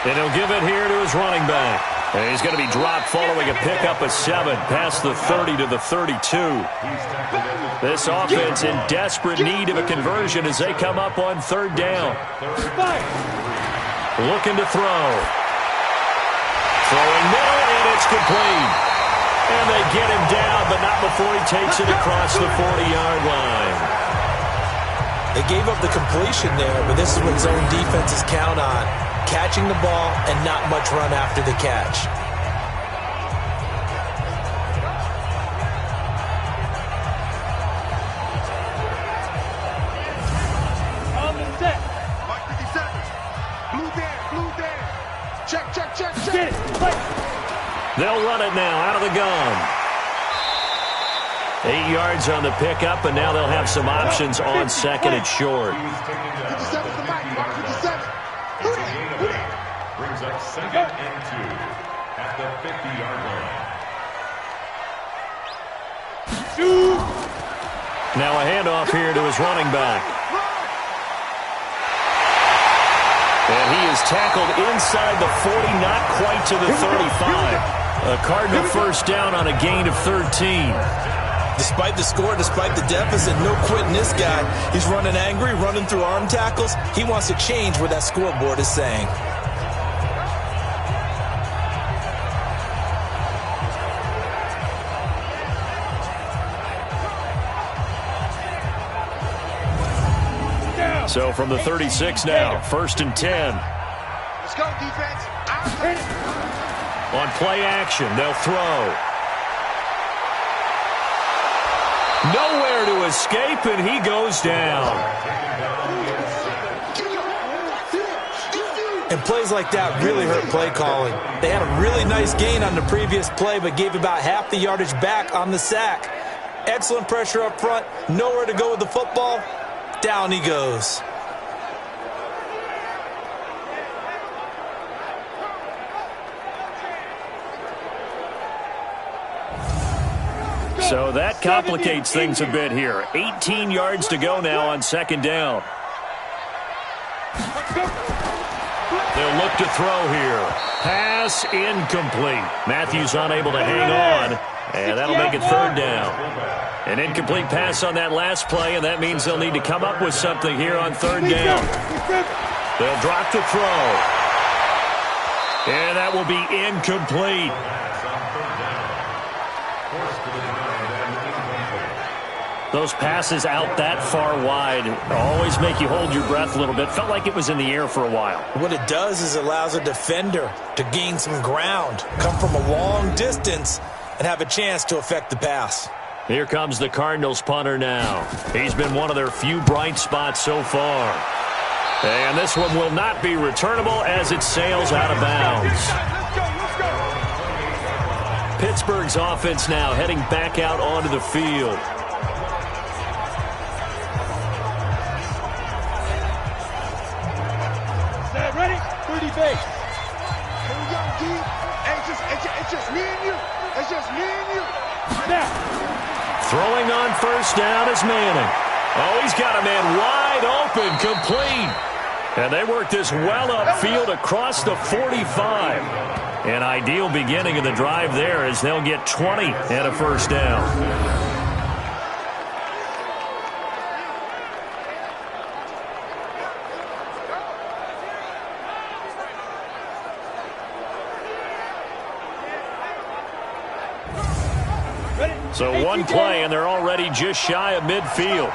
And he'll give it here to his running back. And he's going to be dropped following a pickup of 7 past the 30 to the 32. This offense in desperate need of a conversion as they come up on 3rd down. Looking to throw. Throwing middle, and it's complete. And they get him down, but not before he takes it across the 40-yard line. They gave up the completion there, but this is what zone defenses count on. Catching the ball and not much run after the catch. On the set. Mike 57. Blue there. Check. Get it. Play. They'll run it now out of the gun. 8 yards on the pickup, and now they'll have some options on 2nd and short. 57 to Mike. Mike 57. Brings up 2nd and 2 at the 50-yard line. Shoot. Now a handoff here to his running back. And he is tackled inside the 40, not quite to the 35. A Cardinal first down on a gain of 13. Despite the score, despite the deficit, no quitting this guy. He's running angry, running through arm tackles. He wants to change what that scoreboard is saying. So from the 36 now, 1st and 10. Let's go, defense. On play action, they'll throw. Nowhere to escape, and he goes down. And plays like that really hurt play calling. They had a really nice gain on the previous play, but gave about half the yardage back on the sack. Excellent pressure up front. Nowhere to go with the football. Down he goes. So that complicates things a bit here. 18 yards to go now on second down. They'll look to throw here. Pass incomplete. Matthews unable to hang on, and that'll make it third down. An incomplete pass on that last play, and that means they'll need to come up with something here on third down. They'll drop the throw. And that will be incomplete. Those passes out that far wide always make you hold your breath a little bit. Felt like it was in the air for a while. What it does is it allows a defender to gain some ground, come from a long distance, and have a chance to affect the pass. Here comes the Cardinals punter now. He's been one of their few bright spots so far. And this one will not be returnable as it sails out of bounds. Pittsburgh's offense now heading back out onto the field. Ready? 30 base. Here we go, D. Hey, it's just me and you. It's just me and you. Now. Throwing on first down is Manning. Oh, he's got a man wide open, complete. And they work this well upfield across the 45. An ideal beginning of the drive there as they'll get 20 and a first down. So one play, and they're already just shy of midfield.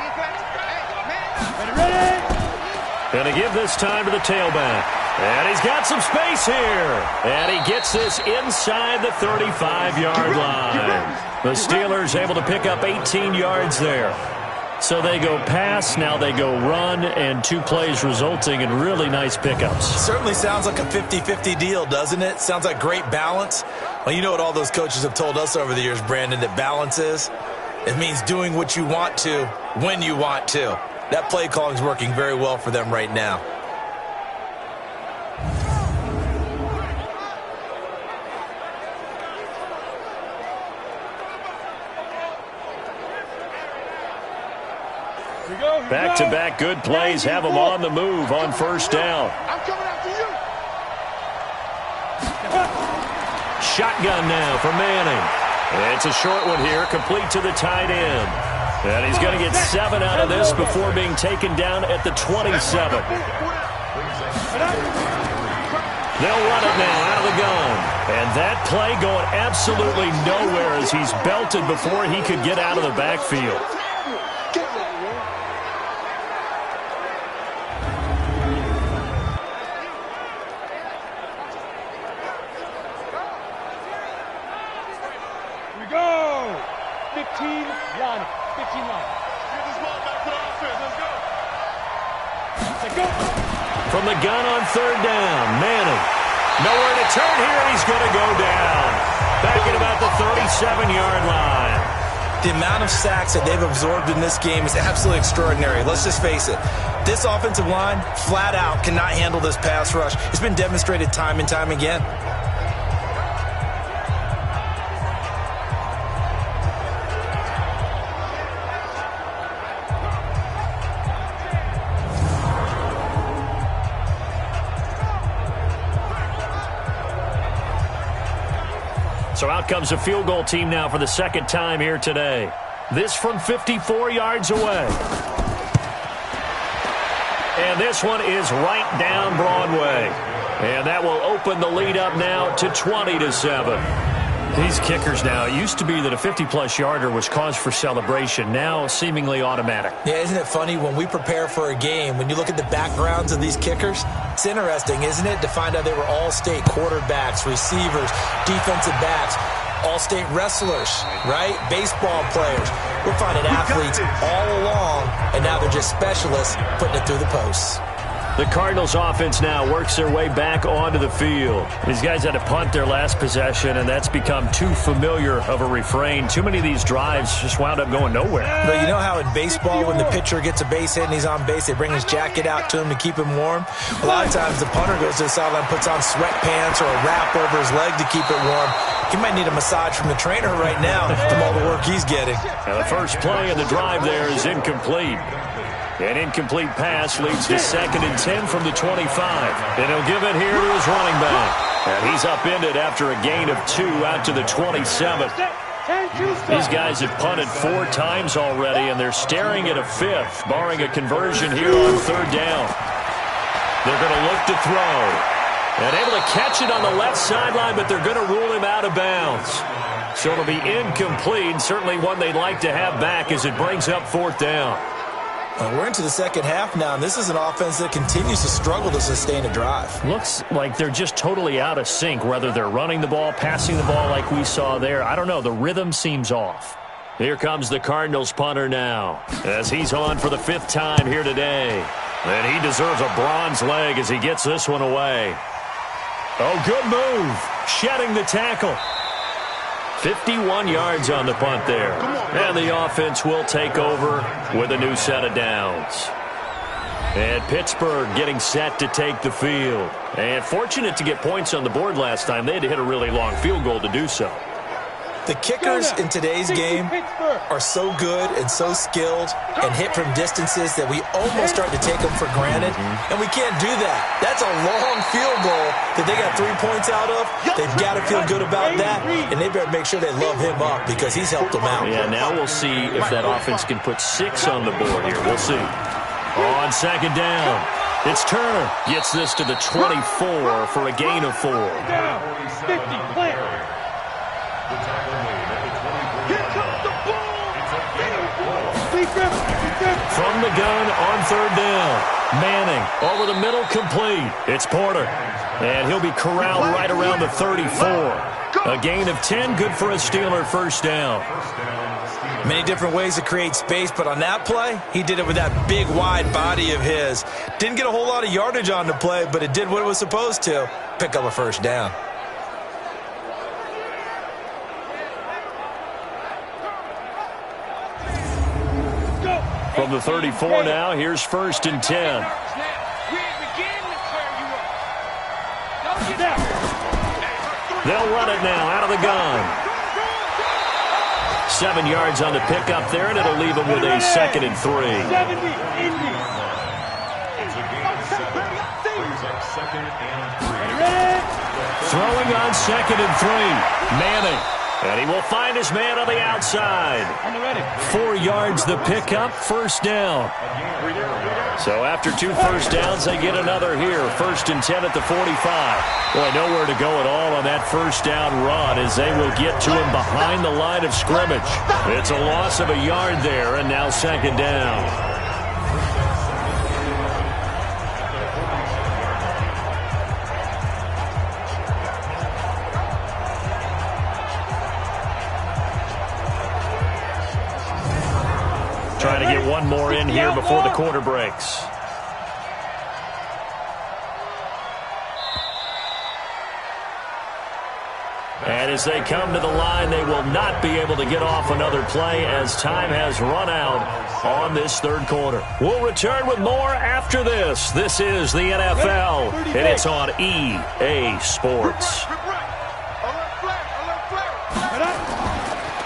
Ready? Going to give this time to the tailback. And he's got some space here. And he gets this inside the 35-yard line. The Steelers able to pick up 18 yards there. So they go pass, now they go run, and 2 plays resulting in really nice pickups. Certainly sounds like a 50-50 deal, doesn't it? Sounds like great balance. Well, you know what all those coaches have told us over the years, Brandon, that balance is? It means doing what you want to when you want to. That play calling is working very well for them right now. Back-to-back good plays have them on the move on first down. I'm coming after you. Shotgun now for Manning. It's a short one here, complete to the tight end. And he's going to get 7 out of this before being taken down at the 27. They'll run it now out of the gun. And that play going absolutely nowhere as he's belted before he could get out of the backfield. From the gun on third down, Manning. Nowhere to turn here, and he's going to go down. Back at about the 37-yard line. The amount of sacks that they've absorbed in this game is absolutely extraordinary. Let's just face it. This offensive line, flat out, cannot handle this pass rush. It's been demonstrated time and time again. So out comes a field goal team now for the second time here today. This from 54 yards away. And this one is right down Broadway. And that will open the lead up now to 20-7. These kickers now, it used to be that a 50-plus yarder was cause for celebration. Now seemingly automatic. Yeah, isn't it funny when we prepare for a game, when you look at the backgrounds of these kickers, it's interesting, isn't it, to find out they were all-state quarterbacks, receivers, defensive backs. all-state wrestlers, right? Baseball players. We're finding athletes all along, and now they're just specialists putting it through the posts. The Cardinals offense now works their way back onto the field. These guys had to punt their last possession, and that's become too familiar of a refrain. Too many of these drives just wound up going nowhere. But you know how in baseball, when the pitcher gets a base hit and he's on base, they bring his jacket out to him to keep him warm? A lot of times the punter goes to the sideline, puts on sweatpants or a wrap over his leg to keep it warm. He might need a massage from the trainer right now from all the work he's getting. Now the first play of the drive there is incomplete. An incomplete pass leads to 2nd and 10 from the 25. And he'll give it here to his running back. And he's upended after a gain of 2 out to the 27. These guys have punted 4 times already, and they're staring at a 5th, barring a conversion here on 3rd down. They're going to look to throw. And able to catch it on the left sideline, but they're going to rule him out of bounds. So it'll be incomplete, certainly one they'd like to have back as it brings up 4th down. We're into the second half now, and this is an offense that continues to struggle to sustain a drive. Looks like they're just totally out of sync, whether they're running the ball, passing the ball like we saw there. I don't know. The rhythm seems off. Here comes the Cardinals punter now, as he's on for the 5th time here today. And he deserves a bronze leg as he gets this one away. Oh, good move. Shedding the tackle. 51 yards on the punt there. And the offense will take over with a new set of downs. And Pittsburgh getting set to take the field. And fortunate to get points on the board last time. They had to hit a really long field goal to do so. The kickers in today's game are so good and so skilled and hit from distances that we almost start to take them for granted, and we can't do that. That's a long field goal that they got 3 points out of. They've got to feel good about that, and they better make sure they love him up because he's helped them out. Yeah, now we'll see if that offense can put 6 on the board here. We'll see. On 2nd down, it's Turner. Gets this to the 24 for a gain of 4. Down. 50, plant. From the gun on 3rd down. Manning over the middle, complete. It's Porter. And he'll be corralled right around the 34. A gain of 10, good for a Steeler 1st down. Many different ways to create space, but on that play, he did it with that big, wide body of his. Didn't get a whole lot of yardage on the play, but it did what it was supposed to. Pick up a 1st down. From the 34 now, here's 1st and 10. They'll run it now out of the gun. 7 yards on the pickup there, and it'll leave them with a 2nd and 3. Throwing on 2nd and 3. Manning. And he will find his man on the outside. 4 yards the pickup, 1st down. So after 2 first downs, they get another here. 1st and 10 at the 45. Boy, nowhere to go at all on that 1st down run as they will get to him behind the line of scrimmage. It's a loss of a yard there, and now 2nd down. Trying to get one more in here before the quarter breaks. And as they come to the line, they will not be able to get off another play as time has run out on this 3rd quarter. We'll return with more after this. This is the NFL, and it's on EA Sports.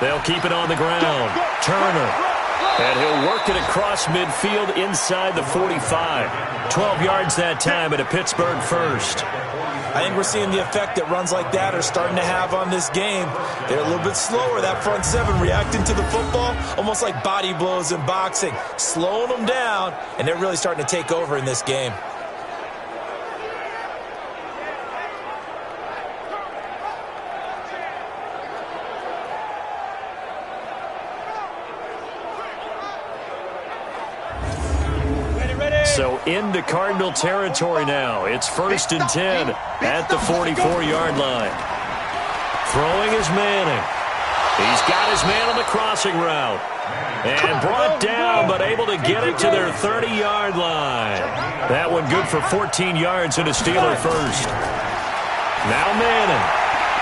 They'll keep it on the ground. Turner. And he'll work it across midfield inside the 45. 12 yards that time at a Pittsburgh 1st. I think we're seeing the effect that runs like that are starting to have on this game. They're a little bit slower, that front 7, reacting to the football, almost like body blows in boxing, slowing them down, and they're really starting to take over in this game. So into Cardinal territory now. It's 1st and 10 at the 44-yard line. Throwing is Manning. He's got his man on the crossing route. And brought down, but able to get it to their 30-yard line. That one good for 14 yards and a Steeler first. Now Manning.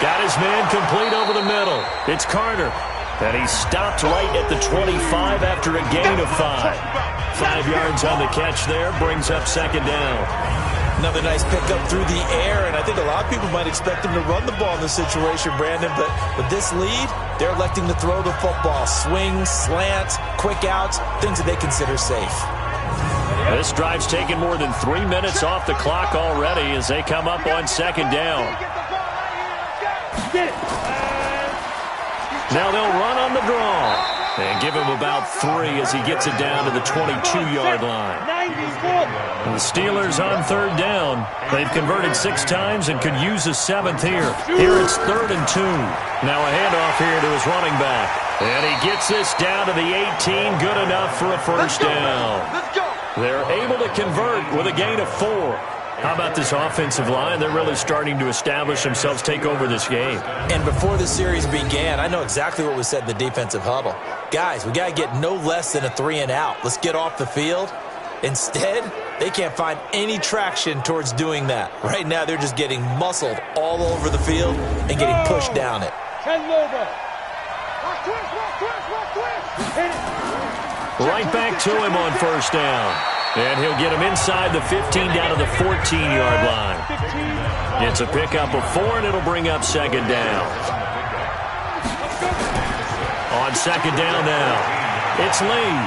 Got his man complete over the middle. It's Carter. And he stopped right at the 25 after a gain of 5. 5 yards on the catch there, brings up second down. Another nice pickup through the air, and I think a lot of people might expect him to run the ball in this situation, Brandon, but with this lead, they're electing to throw the football. Swings, slants, quick outs, things that they consider safe. This drive's taken more than 3 minutes off the clock already as they come up on second down. Now they'll run on the draw and give him about 3 as he gets it down to the 22-yard line. And the Steelers on third down. They've converted 6 times and could use a 7th here. Here it's 3rd and 2. Now a handoff here to his running back. And he gets this down to the 18. Good enough for a first down. They're able to convert with a gain of 4. How about this offensive line? They're really starting to establish themselves, take over this game. And before the series began, I know exactly what was said in the defensive huddle. Guys, we got to get no less than a 3 and out. Let's get off the field. Instead, they can't find any traction towards doing that. Right now, they're just getting muscled all over the field and getting pushed down it. Right back to him on first down. And he'll get him inside the 15 down to the 14-yard line. It's a pickup of 4, and it'll bring up second down. On second down now, it's Lee.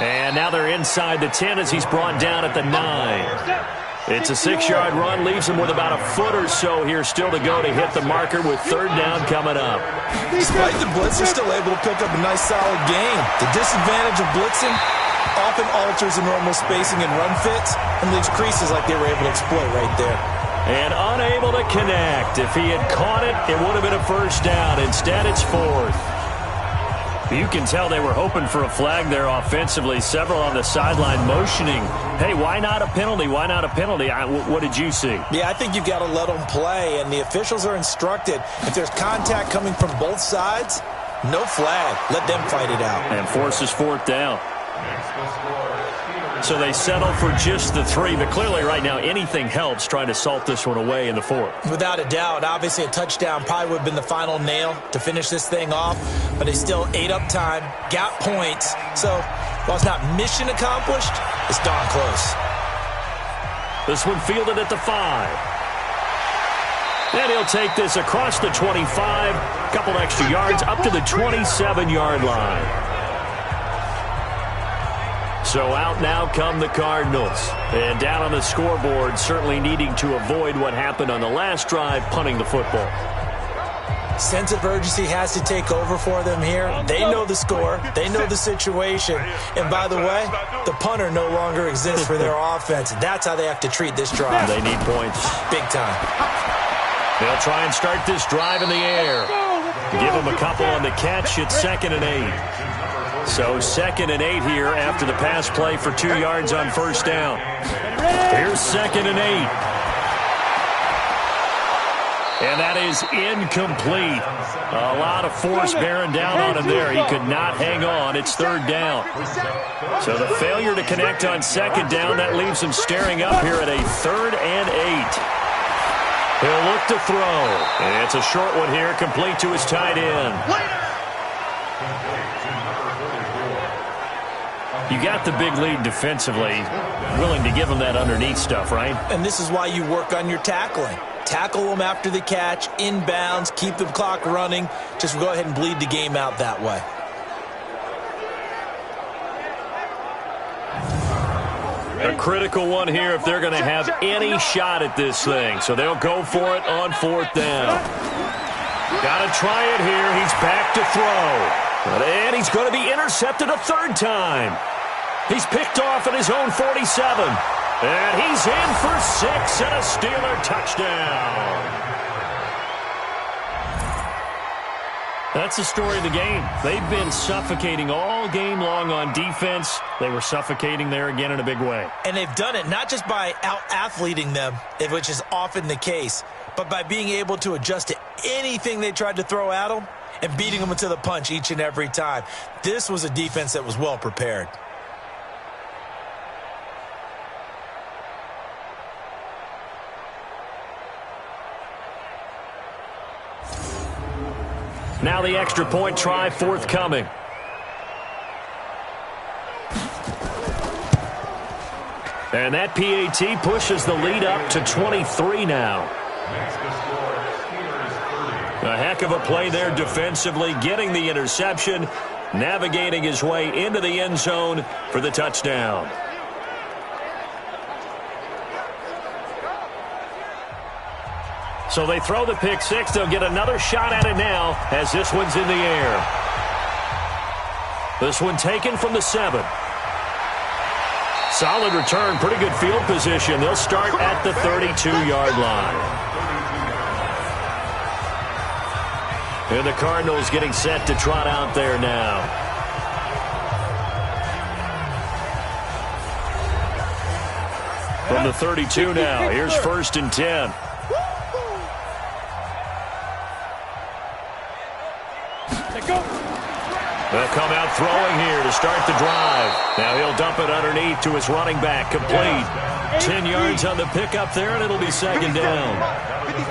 And now they're inside the 10 as he's brought down at the 9. It's a 6-yard run, leaves him with about a foot or so here still to go to hit the marker with third down coming up. Despite the blitz, they're still able to pick up a nice solid gain. The disadvantage of blitzing often alters the normal spacing and run fits and leaves creases like they were able to exploit right there. And unable to connect. If he had caught it, it would have been a first down. Instead, it's 4th. You can tell they were hoping for a flag there offensively. Several on the sideline motioning, hey, why not a penalty? Why not a penalty? What did you see? Yeah, I think you've got to let them play, and the officials are instructed. If there's contact coming from both sides, no flag. Let them fight it out. And forces 4th down. So they settle for just the 3, but clearly right now anything helps trying to salt this one away in the 4th. Without a doubt, obviously a touchdown probably would have been the final nail to finish this thing off, but they still ate up time, got points, so while it's not mission accomplished, it's darn close. This one fielded at the 5. And he'll take this across the 25, a couple extra yards up to the 27-yard line. So out now come the Cardinals. And down on the scoreboard, certainly needing to avoid what happened on the last drive, punting the football. Sense of urgency has to take over for them here. They know the score. They know the situation. And by the way, the punter no longer exists for their offense. That's how they have to treat this drive. They need points. Big time. They'll try and start this drive in the air. Give them a couple on the catch. It's 2nd and 8. So 2nd and 8 here after the pass play for 2 yards on first down. Here's 2nd and 8. And that is incomplete. A lot of force bearing down on him there. He could not hang on. It's 3rd down. So the failure to connect on 2nd down, that leaves him staring up here at a 3rd and 8. He'll look to throw. And it's a short one here, complete to his tight end. You got the big lead defensively, willing to give them that underneath stuff, right? And this is why you work on your tackling. Tackle them after the catch, inbounds, keep the clock running. Just go ahead and bleed the game out that way. A critical one here if they're going to have any shot at this thing. So they'll go for it on 4th down. Got to try it here. He's back to throw. And he's going to be intercepted a 3rd time. He's picked off at his own 47. And he's in for 6 and a Steeler touchdown. That's the story of the game. They've been suffocating all game long on defense. They were suffocating there again in a big way. And they've done it not just by out-athleting them, which is often the case, but by being able to adjust to anything they tried to throw at them and beating them to the punch each and every time. This was a defense that was well prepared. Now the extra point try forthcoming. And that PAT pushes the lead up to 23 now. A heck of a play there defensively, getting the interception, navigating his way into the end zone for the touchdown. So they throw the pick six. They'll get another shot at it now as this one's in the air. This one taken from the 7. Solid return, pretty good field position. They'll start at the 32-yard line. And the Cardinals getting set to trot out there now. From the 32 now, here's 1st and 10. They'll come out throwing here to start the drive. Now he'll dump it underneath to his running back, complete. 10 yards on the pickup there, and it'll be 2nd down.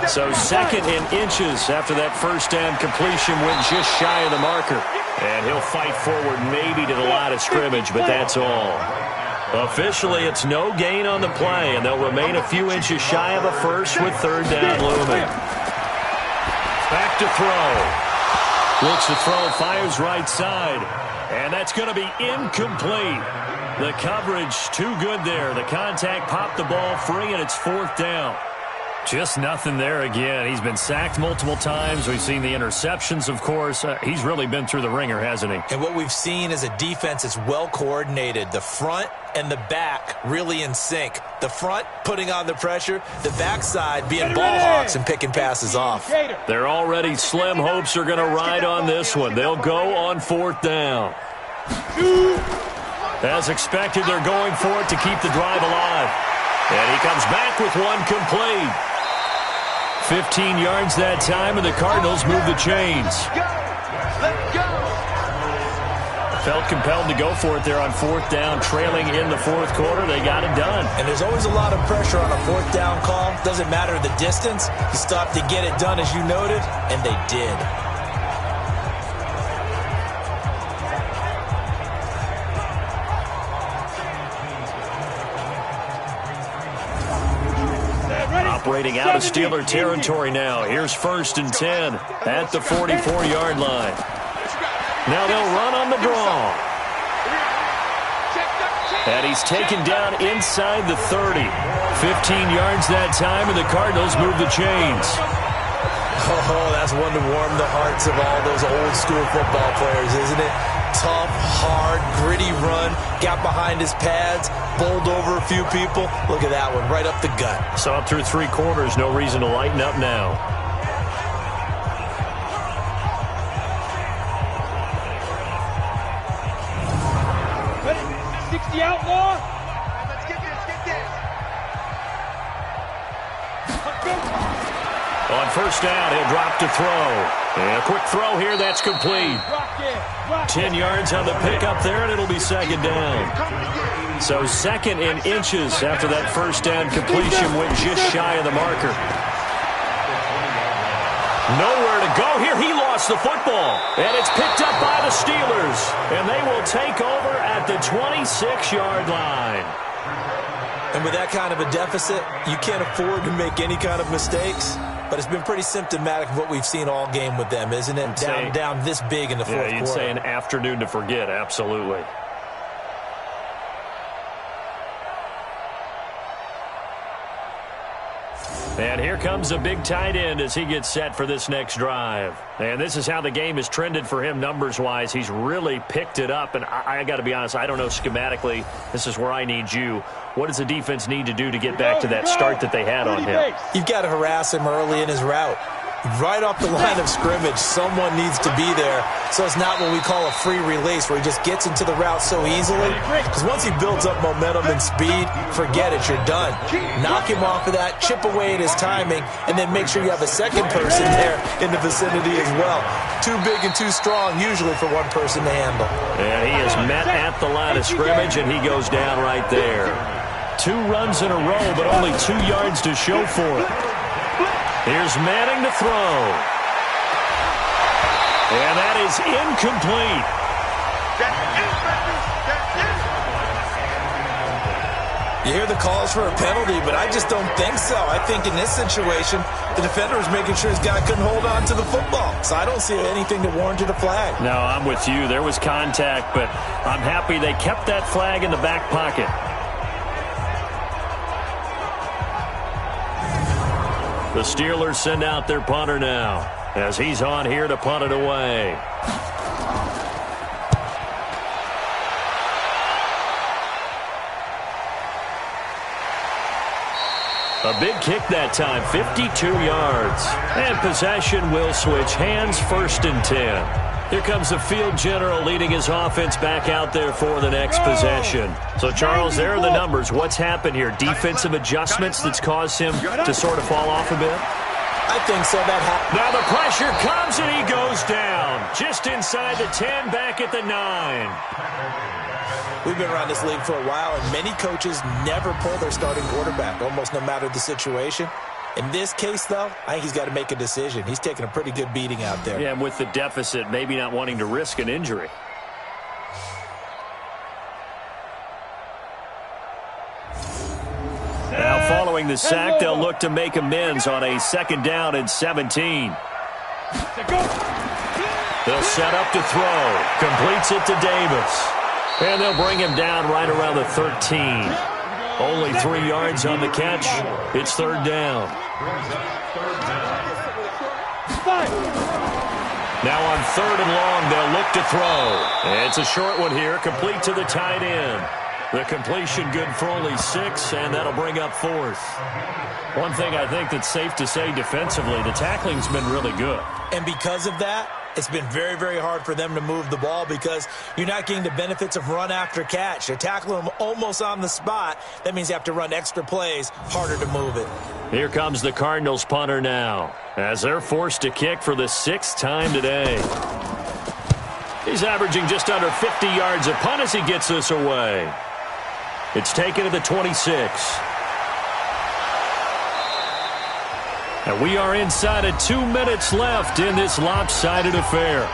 So 2nd and inches after that 1st down completion went just shy of the marker. And he'll fight forward maybe to the line of scrimmage, but that's all. Officially, it's no gain on the play, and they'll remain a few inches shy of a first with 3rd down looming. Back to throw. Looks to throw, fires right side. And that's going to be incomplete. The coverage too good there. The contact popped the ball free, and it's 4th down. Just nothing there again. He's been sacked multiple times. We've seen the interceptions, of course. He's really been through the ringer, hasn't he? And what we've seen is a defense that's well coordinated. The front and the back really in sync. The front putting on the pressure, the backside being ball hawks and picking passes off. They're already slim hopes are going to ride on this one. They'll go on 4th down. As expected, they're going for it to keep the drive alive. And he comes back with one complete. 15 yards that time, and the Cardinals move the chains. Felt compelled to go for it there on 4th down, trailing in the 4th quarter. They got it done. And there's always a lot of pressure on a 4th down call. Doesn't matter the distance. You stop to get it done, as you noted, and they did. Operating out of Steeler territory now. Here's 1st and 10 at the 44-yard line. Now they'll run on the draw. And he's taken down inside the 30. 15 yards that time, and the Cardinals move the chains. Oh, that's one to warm the hearts of all those old-school football players, isn't it? Tough, hard, gritty run. Got behind his pads, bowled over a few people. Look at that one, right up the gut. Saw it through 3 quarters. No reason to lighten up now. The outlaw. Let's get this. On 1st down, he'll drop to throw. And a quick throw here, that's complete. 10 yards on the pickup there, and it'll be 2nd down. So 2nd and inches after that 1st down completion went just shy of the marker. Nowhere to go here. He lost the football. And it's picked up by the Steelers. And they will take over at the 26-yard line. And with that kind of a deficit, you can't afford to make any kind of mistakes. But it's been pretty symptomatic of what we've seen all game with them, isn't it? Down this big in the 4th quarter. Yeah, you'd say an afternoon to forget, absolutely. And here comes a big tight end as he gets set for this next drive. And this is how the game has trended for him numbers-wise. He's really picked it up. And I got to be honest, I don't know schematically. This is where I need you. What does the defense need to do to get back to that start that they had on him? You've got to harass him early in his route. Right off the line of scrimmage, someone needs to be there. So it's not what we call a free release where he just gets into the route so easily. Because once he builds up momentum and speed, forget it, you're done. Knock him off of that, chip away at his timing, and then make sure you have a second person there in the vicinity as well. Too big and too strong usually for one person to handle. And he is met at the line of scrimmage, and he goes down right there. 2 runs in a row, but only 2 yards to show for it. Here's Manning to throw. And that is incomplete. You hear the calls for a penalty, but I just don't think so. I think in this situation, the defender was making sure his guy couldn't hold on to the football. So I don't see anything that warranted a flag. No, I'm with you. There was contact, but I'm happy they kept that flag in the back pocket. The Steelers send out their punter now as he's on here to punt it away. A big kick that time, 52 yards. And possession will switch hands, 1st and 10. Here comes the field general leading his offense back out there for the next possession. So, Charles, there are the numbers. What's happened here? Defensive adjustments that's caused him to sort of fall off a bit? I think so. That happened. Now the pressure comes and he goes down. Just inside the 10, back at the 9. We've been around this league for a while, and many coaches never pull their starting quarterback, almost no matter the situation. In this case, though, I think he's got to make a decision. He's taking a pretty good beating out there. Yeah, and with the deficit, maybe not wanting to risk an injury. Now, following the sack, they'll look to make amends on a 2nd down and 17. They'll set up to throw. Completes it to Davis. And they'll bring him down right around the 13. Only 3 yards on the catch. It's 3rd down. Now on 3rd and long, they'll look to throw. And it's a short one here, complete to the tight end. The completion good for only 6, and that'll bring up 4th. One thing I think that's safe to say defensively, the tackling's been really good. And because of that, it's been very, very hard for them to move the ball because you're not getting the benefits of run after catch. They're tackling them almost on the spot. That means you have to run extra plays, harder to move it. Here comes the Cardinals punter now as they're forced to kick for the 6th time today. He's averaging just under 50 yards a punt as he gets this away. It's taken to the 26. And we are inside of 2 minutes left in this lopsided affair.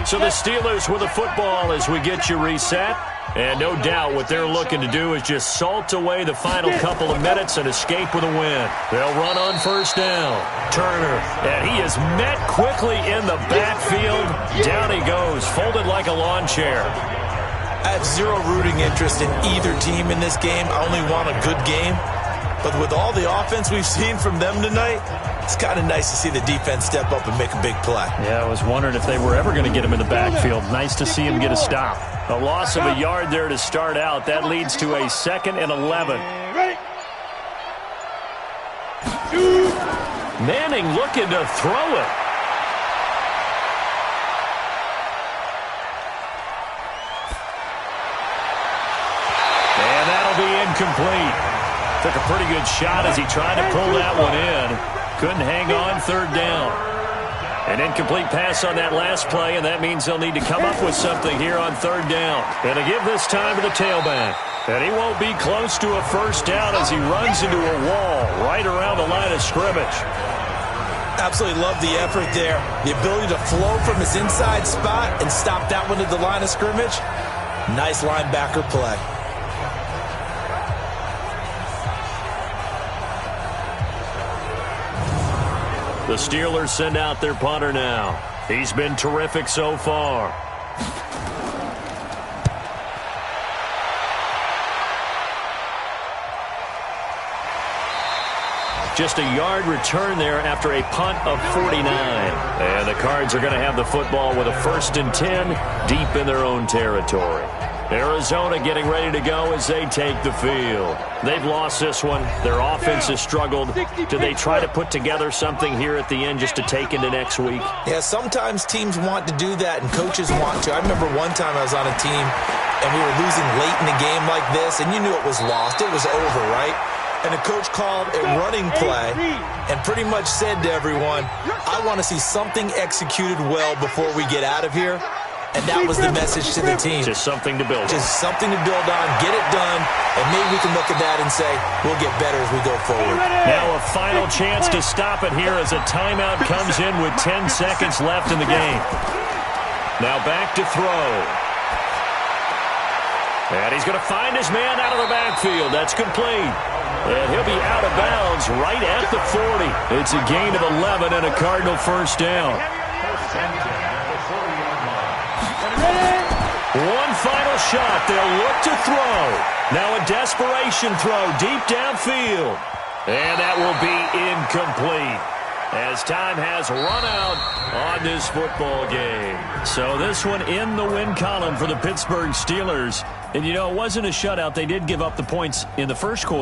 So the Steelers with the football as we get you reset. And no doubt what they're looking to do is just salt away the final couple of minutes and escape with a win. They'll run on 1st down. Turner, and he is met quickly in the backfield. Down he goes, folded like a lawn chair. I have zero rooting interest in either team in this game. I only want a good game. But with all the offense we've seen from them tonight, it's kind of nice to see the defense step up and make a big play. Yeah, I was wondering if they were ever going to get him in the backfield. Nice to see him get a stop. A loss of a yard there to start out. That leads to a 2nd and 11. Manning looking to throw it. And that'll be incomplete. Took a pretty good shot as he tried to pull that one in. Couldn't hang on 3rd down. An incomplete pass on that last play, and that means they'll need to come up with something here on 3rd down. And to give this time to the tailback. And he won't be close to a 1st down as he runs into a wall right around the line of scrimmage. Absolutely love the effort there. The ability to flow from his inside spot and stop that one at the line of scrimmage. Nice linebacker play. The Steelers send out their punter now. He's been terrific so far. Just a yard return there after a punt of 49. And the Cards are going to have the football with a 1st and 10 deep in their own territory. Arizona getting ready to go as they take the field. They've lost this one. Their offense has struggled. Do they try to put together something here at the end just to take into next week? Yeah, sometimes teams want to do that and coaches want to. I remember one time I was on a team and we were losing late in a game like this, and you knew it was lost. It was over, right? And the coach called a running play and pretty much said to everyone, I want to see something executed well before we get out of here. And that was the message to the team. Just something to build on. Just something to build on, get it done, and maybe we can look at that and say, we'll get better as we go forward. Now a final chance to stop it here as a timeout comes in with 10 seconds left in the game. Now back to throw. And he's going to find his man out of the backfield. That's complete. And he'll be out of bounds right at the 40. It's a gain of 11 and a Cardinal first down. One final shot. They'll look to throw. Now a desperation throw deep downfield. And that will be incomplete as time has run out on this football game. So this one in the win column for the Pittsburgh Steelers. And, you know, it wasn't a shutout. They did give up the points in the first quarter.